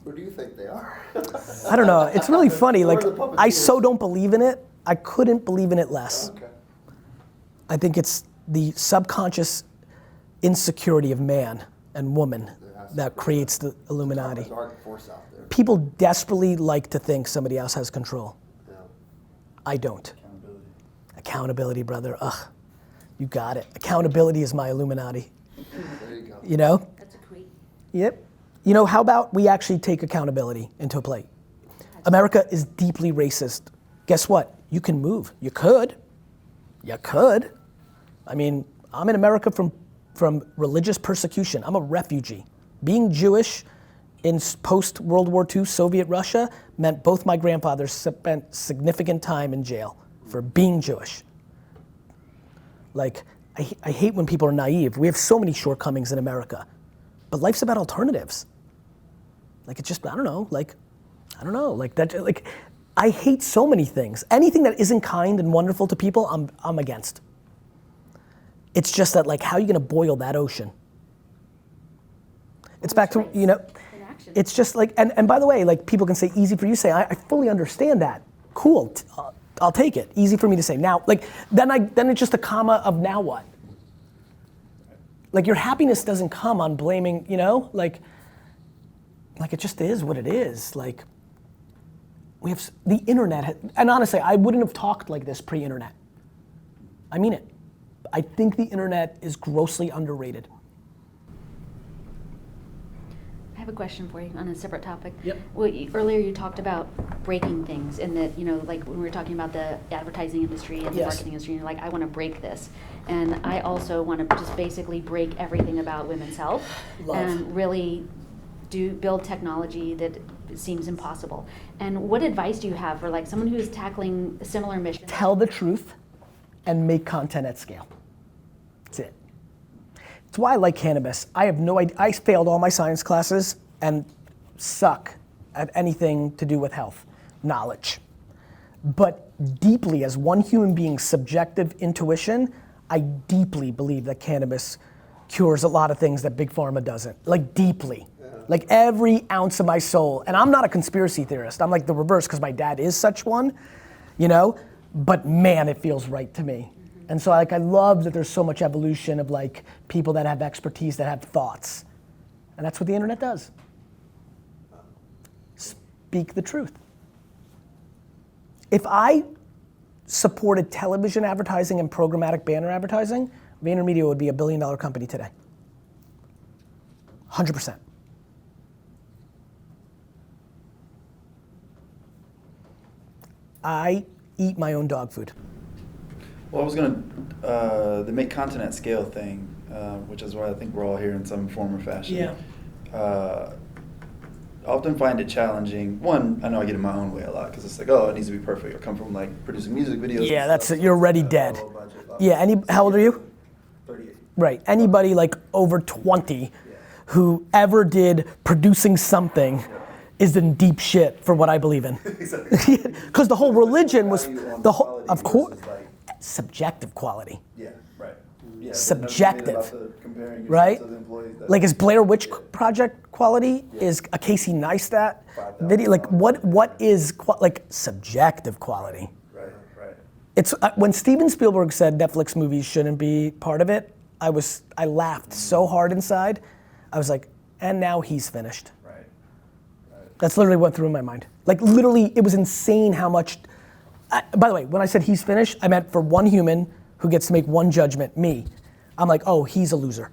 Who do you think they are? I don't know, it's really funny. Like, I so don't believe in it, I couldn't believe in it less. Okay. I think it's the subconscious insecurity of man and woman that creates the Illuminati. There's a dark force out there. People desperately like to think somebody else has control. Yeah. I don't. Accountability, brother. Ugh, you got it. Accountability is my Illuminati. There you go. You know? That's a creep. Yep. You know, how about we actually take accountability into play? America is deeply racist. Guess what? You can move. You could. You could. I mean, I'm in America from religious persecution. I'm a refugee. Being Jewish in post-World War II Soviet Russia meant both my grandfathers spent significant time in jail for being Jewish. Like, I hate when people are naive. We have so many shortcomings in America, but life's about alternatives. Like, it's just, I don't know, like that, like, I hate so many things. Anything that isn't kind and wonderful to people, I'm against. It's just that, like, how are you gonna boil that ocean? It's back to, you know, In action. it's just like, and by the way, like people can say easy for you to say, I fully understand that. Cool, I'll take it. Easy for me to say. Now, like, then it's just a comma of now what? Like your happiness doesn't come on blaming, you know, like it just is what it is. Like we have, the internet, and honestly, I wouldn't have talked like this pre-internet. I mean it. I think the internet is grossly underrated. I have a question for you on a separate topic. Yep. Well, earlier you talked about breaking things, and that, you know, like when we were talking about the advertising industry and the Yes. marketing industry, you're like, I want to break this. And I also want to just basically break everything about women's health Love. and really build technology that seems impossible. And what advice do you have for like someone who's tackling a similar mission? Tell the truth and make content at scale. That's it. It's why I like cannabis. I have no idea. I failed all my science classes and suck at anything to do with health, knowledge. But deeply, as one human being's subjective intuition, I deeply believe that cannabis cures a lot of things that Big Pharma doesn't. Like deeply. Like every ounce of my soul. And I'm not a conspiracy theorist. I'm like the reverse because my dad is such one, you know? But man, it feels right to me. And so like I love that there's so much evolution of like people that have expertise, that have thoughts. And that's what the internet does. Speak the truth. If I supported television advertising and programmatic banner advertising, VaynerMedia would be $1 billion company today. 100%. I eat my own dog food. Well, I was gonna, the make content at scale thing, which is why I think we're all here in some form or fashion. I often find it challenging. One, I know I get in my own way a lot because it's like, oh, it needs to be perfect. I come from like producing music videos. Yeah, and that's stuff. it. You're already dead. Low budget, Yeah, how old are you? 38. Right, anybody like over 20 who ever did producing something is in deep shit for what I believe in. Exactly. Because the whole religion was, the whole, Quality of course, versus, like, subjective quality. Yeah, right. Yeah, Subjective, about the comparing yourself right? to the employees that- Like is Blair Witch Project quality? Is a Casey Neistat video? Like what is like subjective quality? Right, right. It's when Steven Spielberg said Netflix movies shouldn't be part of it, I laughed so hard inside. I was like, and now he's finished. Right. That's literally what went through my mind. Like literally, it was insane how much. By the way, when I said he's finished, I meant for one human who gets to make one judgment, me. I'm like, oh, he's a loser.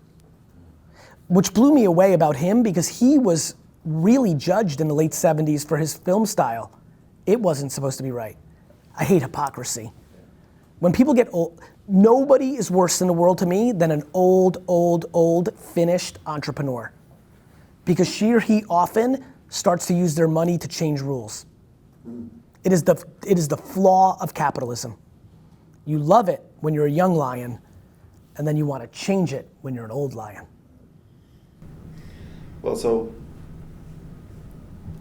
Which blew me away about him because he was really judged in the late 70s for his film style. It wasn't supposed to be right. I hate hypocrisy. When people get old, nobody is worse in the world to me than an old, finished entrepreneur. Because she or he often starts to use their money to change rules. It is the flaw of capitalism. You love it when you're a young lion, and then you want to change it when you're an old lion. Well, so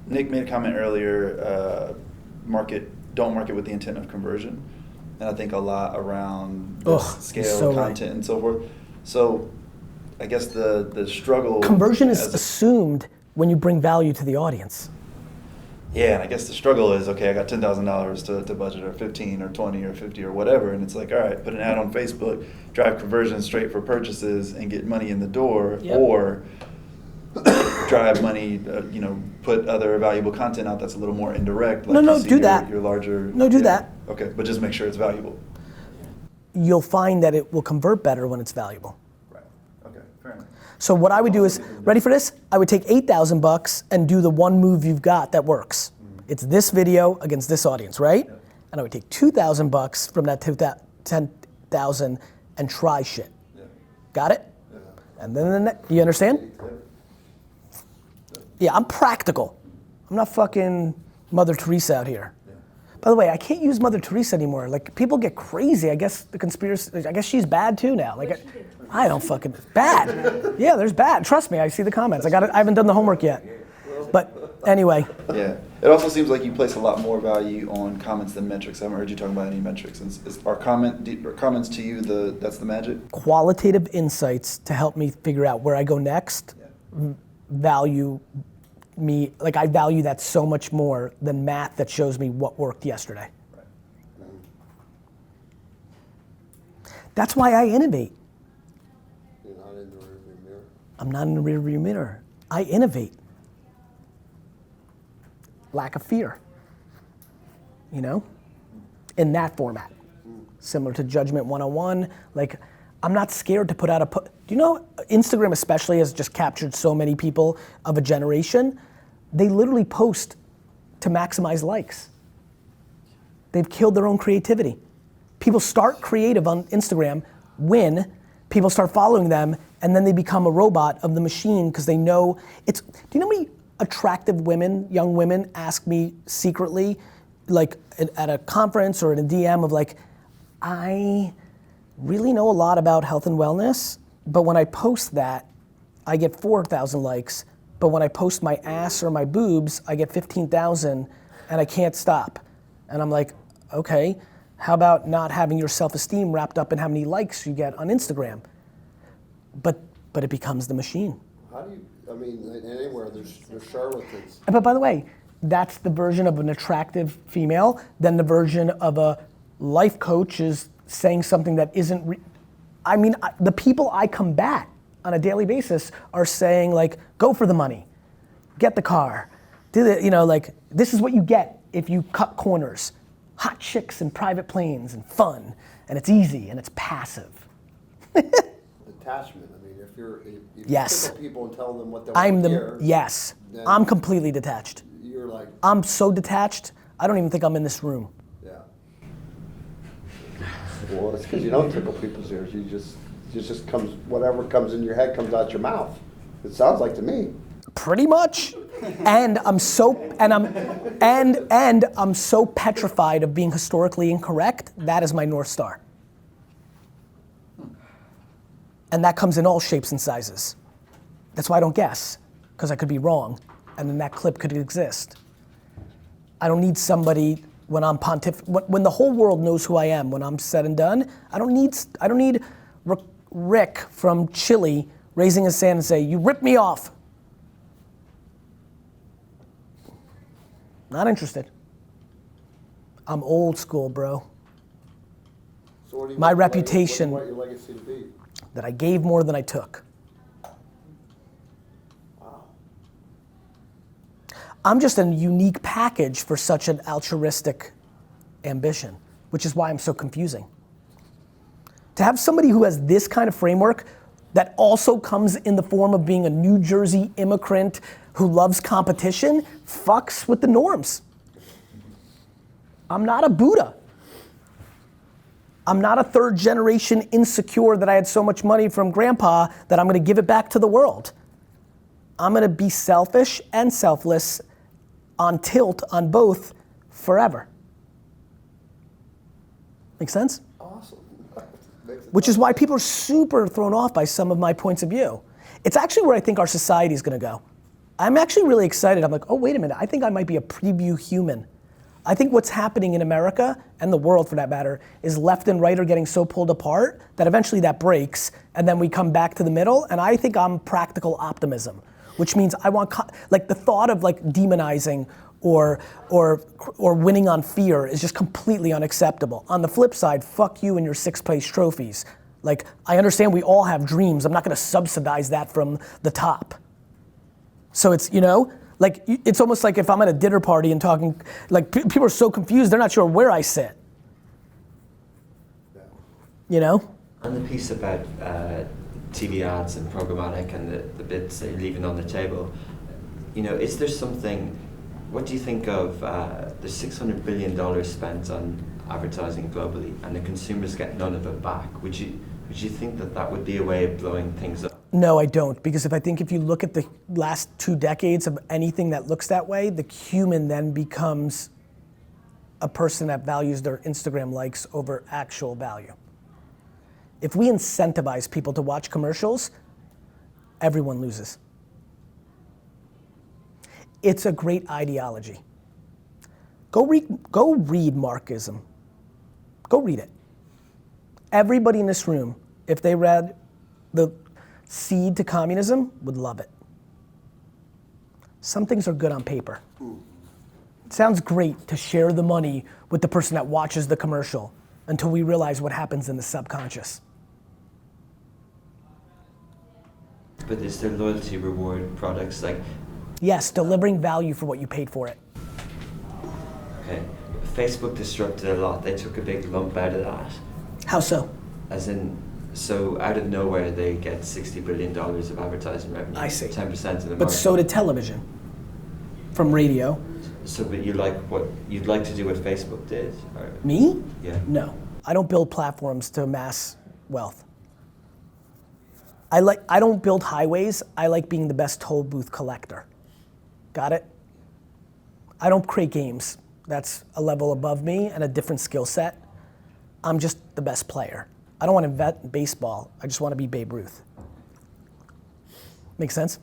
Nick made a comment earlier, don't market with the intent of conversion. And I think a lot around this scale so of content and so forth. So I guess the struggle. Conversion is assumed when you bring value to the audience. Yeah, and I guess the struggle is, okay, I got $10,000 to budget, or 15 or 20 or 50 or whatever, and it's like, all right, put an ad on Facebook, drive conversions straight for purchases and get money in the door, or drive money, put other valuable content out that's a little more indirect. Like No, do that. Your larger. No, do that. Okay, but just make sure it's valuable. You'll find that it will convert better when it's valuable. Right. Okay. Fair enough. So what I would do is, ready for this? I would take $8,000 and do the one move you've got that works. It's this video against this audience, right? Yep. And I would take $2,000 from that 10,000 and try shit. Yeah. Got it? Yeah. And then you understand? Yeah, I'm practical. I'm not fucking Mother Teresa out here. Yeah. By the way, I can't use Mother Teresa anymore. Like people get crazy. I guess the conspiracy. I guess she's bad too now. Like I don't fucking bad. Yeah, there's bad. Trust me. I see the comments. I haven't done the homework yet. But anyway. Yeah. It also seems like you place a lot more value on comments than metrics. I haven't heard you talk about any metrics. Are comments to you that's the magic? Qualitative insights to help me figure out where I go next. Yeah. value me, like I value that so much more than math that shows me what worked yesterday. That's why I innovate. You're not in the rearview mirror. I'm not in the rearview mirror. I innovate. Lack of fear, you know, in that format. Similar to Judgment 101, like I'm not scared to put out do you know, Instagram especially has just captured so many people of a generation. They literally post to maximize likes. They've killed their own creativity. People start creative on Instagram when people start following them, and then they become a robot of the machine because they know it's, do you know how many attractive women, young women, ask me secretly, like at a conference or in a DM of like, I really know a lot about health and wellness, but when I post that, I get 4,000 likes, but when I post my ass or my boobs, I get 15,000 and I can't stop. And I'm like, okay, how about not having your self-esteem wrapped up in how many likes you get on Instagram? But it becomes the machine. How do you, I mean, anywhere, there's charlatans. But by the way, that's the version of an attractive female, then the version of a life coach is saying something that isn't, the people I combat on a daily basis are saying like, go for the money, get the car, do the, you know, like, this is what you get if you cut corners. Hot chicks and private planes and fun, and it's easy and it's passive. Detachment, I mean, if you Yes. tickle people and tell them what they want to hear. Yes, then I'm completely detached. You're like, I'm so detached, I don't even think I'm in this room. yeah. Well, it's because you don't tickle people's ears. It just comes, whatever comes in your head comes out your mouth. It sounds like to me. Pretty much. And I'm so petrified of being historically incorrect, that is my North Star. And that comes in all shapes and sizes. That's why I don't guess, because I could be wrong, and then that clip could exist. I don't need somebody when I'm when the whole world knows who I am, when I'm said and done, I don't need Rick from Chile raising his hand and say, you ripped me off. Not interested. I'm old school, bro. So what do you My want reputation- What do you want your legacy to be? That I gave more than I took. Wow. I'm just a unique package for such an altruistic ambition, which is why I'm so confusing. To have somebody who has this kind of framework that also comes in the form of being a New Jersey immigrant who loves competition, fucks with the norms. I'm not a Buddha. I'm not a third generation insecure that I had so much money from grandpa that I'm gonna give it back to the world. I'm gonna be selfish and selfless on tilt on both forever. Make sense? Awesome. Which is why people are super thrown off by some of my points of view. It's actually where I think our society is gonna go. I'm actually really excited. I'm like, oh, wait a minute. I think I might be a preview human. I think what's happening in America, and the world for that matter, is left and right are getting so pulled apart that eventually that breaks, and then we come back to the middle, and I think I'm practical optimism, which means I want, like the thought of like demonizing or winning on fear is just completely unacceptable. On the flip side, fuck you and your 6th place trophies. Like, I understand we all have dreams. I'm not gonna subsidize that from the top. So it's, you know, like it's almost like if I'm at a dinner party and talking, like people are so confused, they're not sure where I sit. You know? On the piece about TV ads and programmatic and the bits that you're leaving on the table, you know, is there something, what do you think of the $600 billion spent on advertising globally and the consumers get none of it back? Would you think that would be a way of blowing things up? No, I don't, because if you look at the last 2 decades of anything that looks that way, the human then becomes a person that values their Instagram likes over actual value. If we incentivize people to watch commercials, everyone loses. It's a great ideology. Go read Marxism. Go read it. Everybody in this room, if they read The Seed to Communism, would love it. Some things are good on paper. It sounds great to share the money with the person that watches the commercial until we realize what happens in the subconscious. But is there loyalty reward products like? Yes, delivering value for what you paid for it. Okay, Facebook disrupted a lot. They took a big lump out of that. How so? As in, so out of nowhere they get $60 billion of advertising revenue. I see. 10% of the market. But so did television. From radio. So, but you like what you'd like to do what Facebook did? Or? Me? Yeah. No. I don't build platforms to amass wealth. I don't build highways. I like being the best toll booth collector. Got it? I don't create games. That's a level above me and a different skill set. I'm just the best player. I don't want to invent in baseball. I just want to be Babe Ruth. Make sense?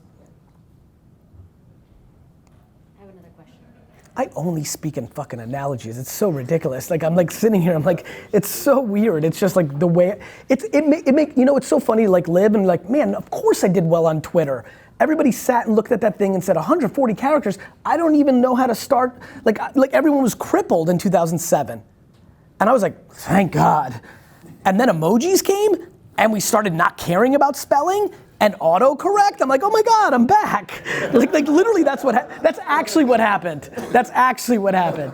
I have another question. I only speak in fucking analogies. It's so ridiculous. Like I'm like sitting here. I'm like, it's so weird. It's just like the way it make you know. It's so funny. Like live and like, man. Of course I did well on Twitter. Everybody sat and looked at that thing and said 140 characters. I don't even know how to start. Like everyone was crippled in 2007, and I was like, thank God. And then emojis came, and we started not caring about spelling and autocorrect. I'm like, oh my God, I'm back. like literally, that's actually what happened. That's actually what happened.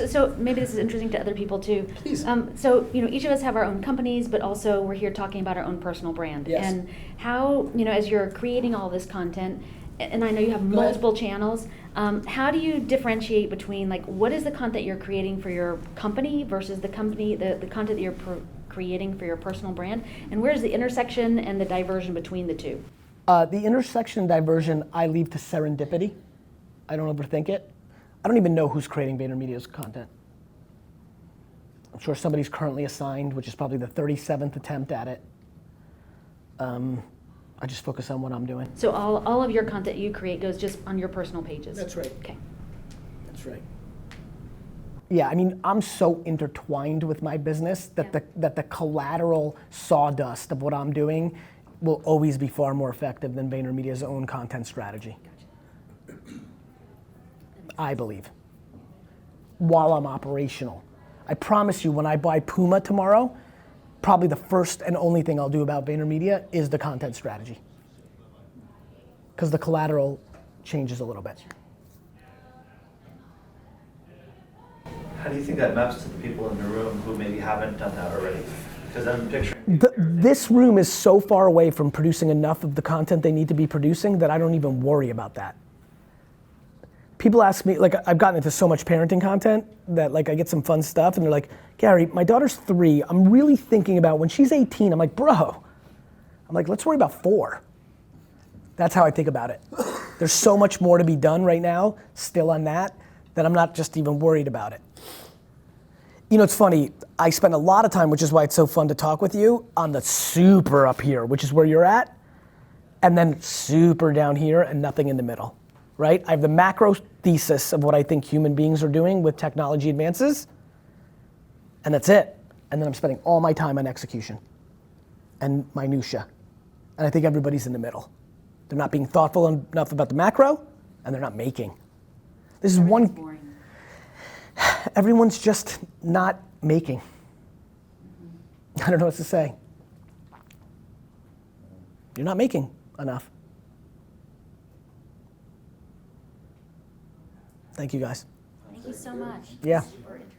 So maybe this is interesting to other people too. Please. So each of us have our own companies, but also we're here talking about our own personal brand. Yes. And how as you're creating all this content, and I know you have multiple channels. How do you differentiate between what is the content you're creating for your company versus the content that you're creating for your personal brand, and where's the intersection and the diversion between the two? The intersection and diversion I leave to serendipity. I don't overthink it. I don't even know who's creating VaynerMedia's content. I'm sure somebody's currently assigned, which is probably the 37th attempt at it. I just focus on what I'm doing. So all of your content you create goes just on your personal pages? That's right. Okay. That's right. Yeah, I mean, I'm so intertwined with my business that the collateral sawdust of what I'm doing will always be far more effective than VaynerMedia's own content strategy. I believe. While I'm operational. I promise you, when I buy Puma tomorrow, probably the first and only thing I'll do about VaynerMedia is the content strategy. Because the collateral changes a little bit. How do you think that maps to the people in the room who maybe haven't done that already? Because I'm picturing... This room is so far away from producing enough of the content they need to be producing that I don't even worry about that. People ask me, I've gotten into so much parenting content that I get some fun stuff and they're like, Gary, my daughter's 3. I'm really thinking about when she's 18. I'm like, bro. I'm like, let's worry about 4. That's how I think about it. There's so much more to be done right now, still on that I'm not just even worried about it. It's funny, I spend a lot of time, which is why it's so fun to talk with you, on the super up here, which is where you're at, and then super down here and nothing in the middle, right? I have the macro thesis of what I think human beings are doing with technology advances, and that's it. And then I'm spending all my time on execution and minutia. And I think everybody's in the middle. They're not being thoughtful enough about the macro, and they're not making. This is one. Boring. Everyone's just not making. I don't know what to say. You're not making enough. Thank you guys. Thank you so much. Yeah. Super interesting.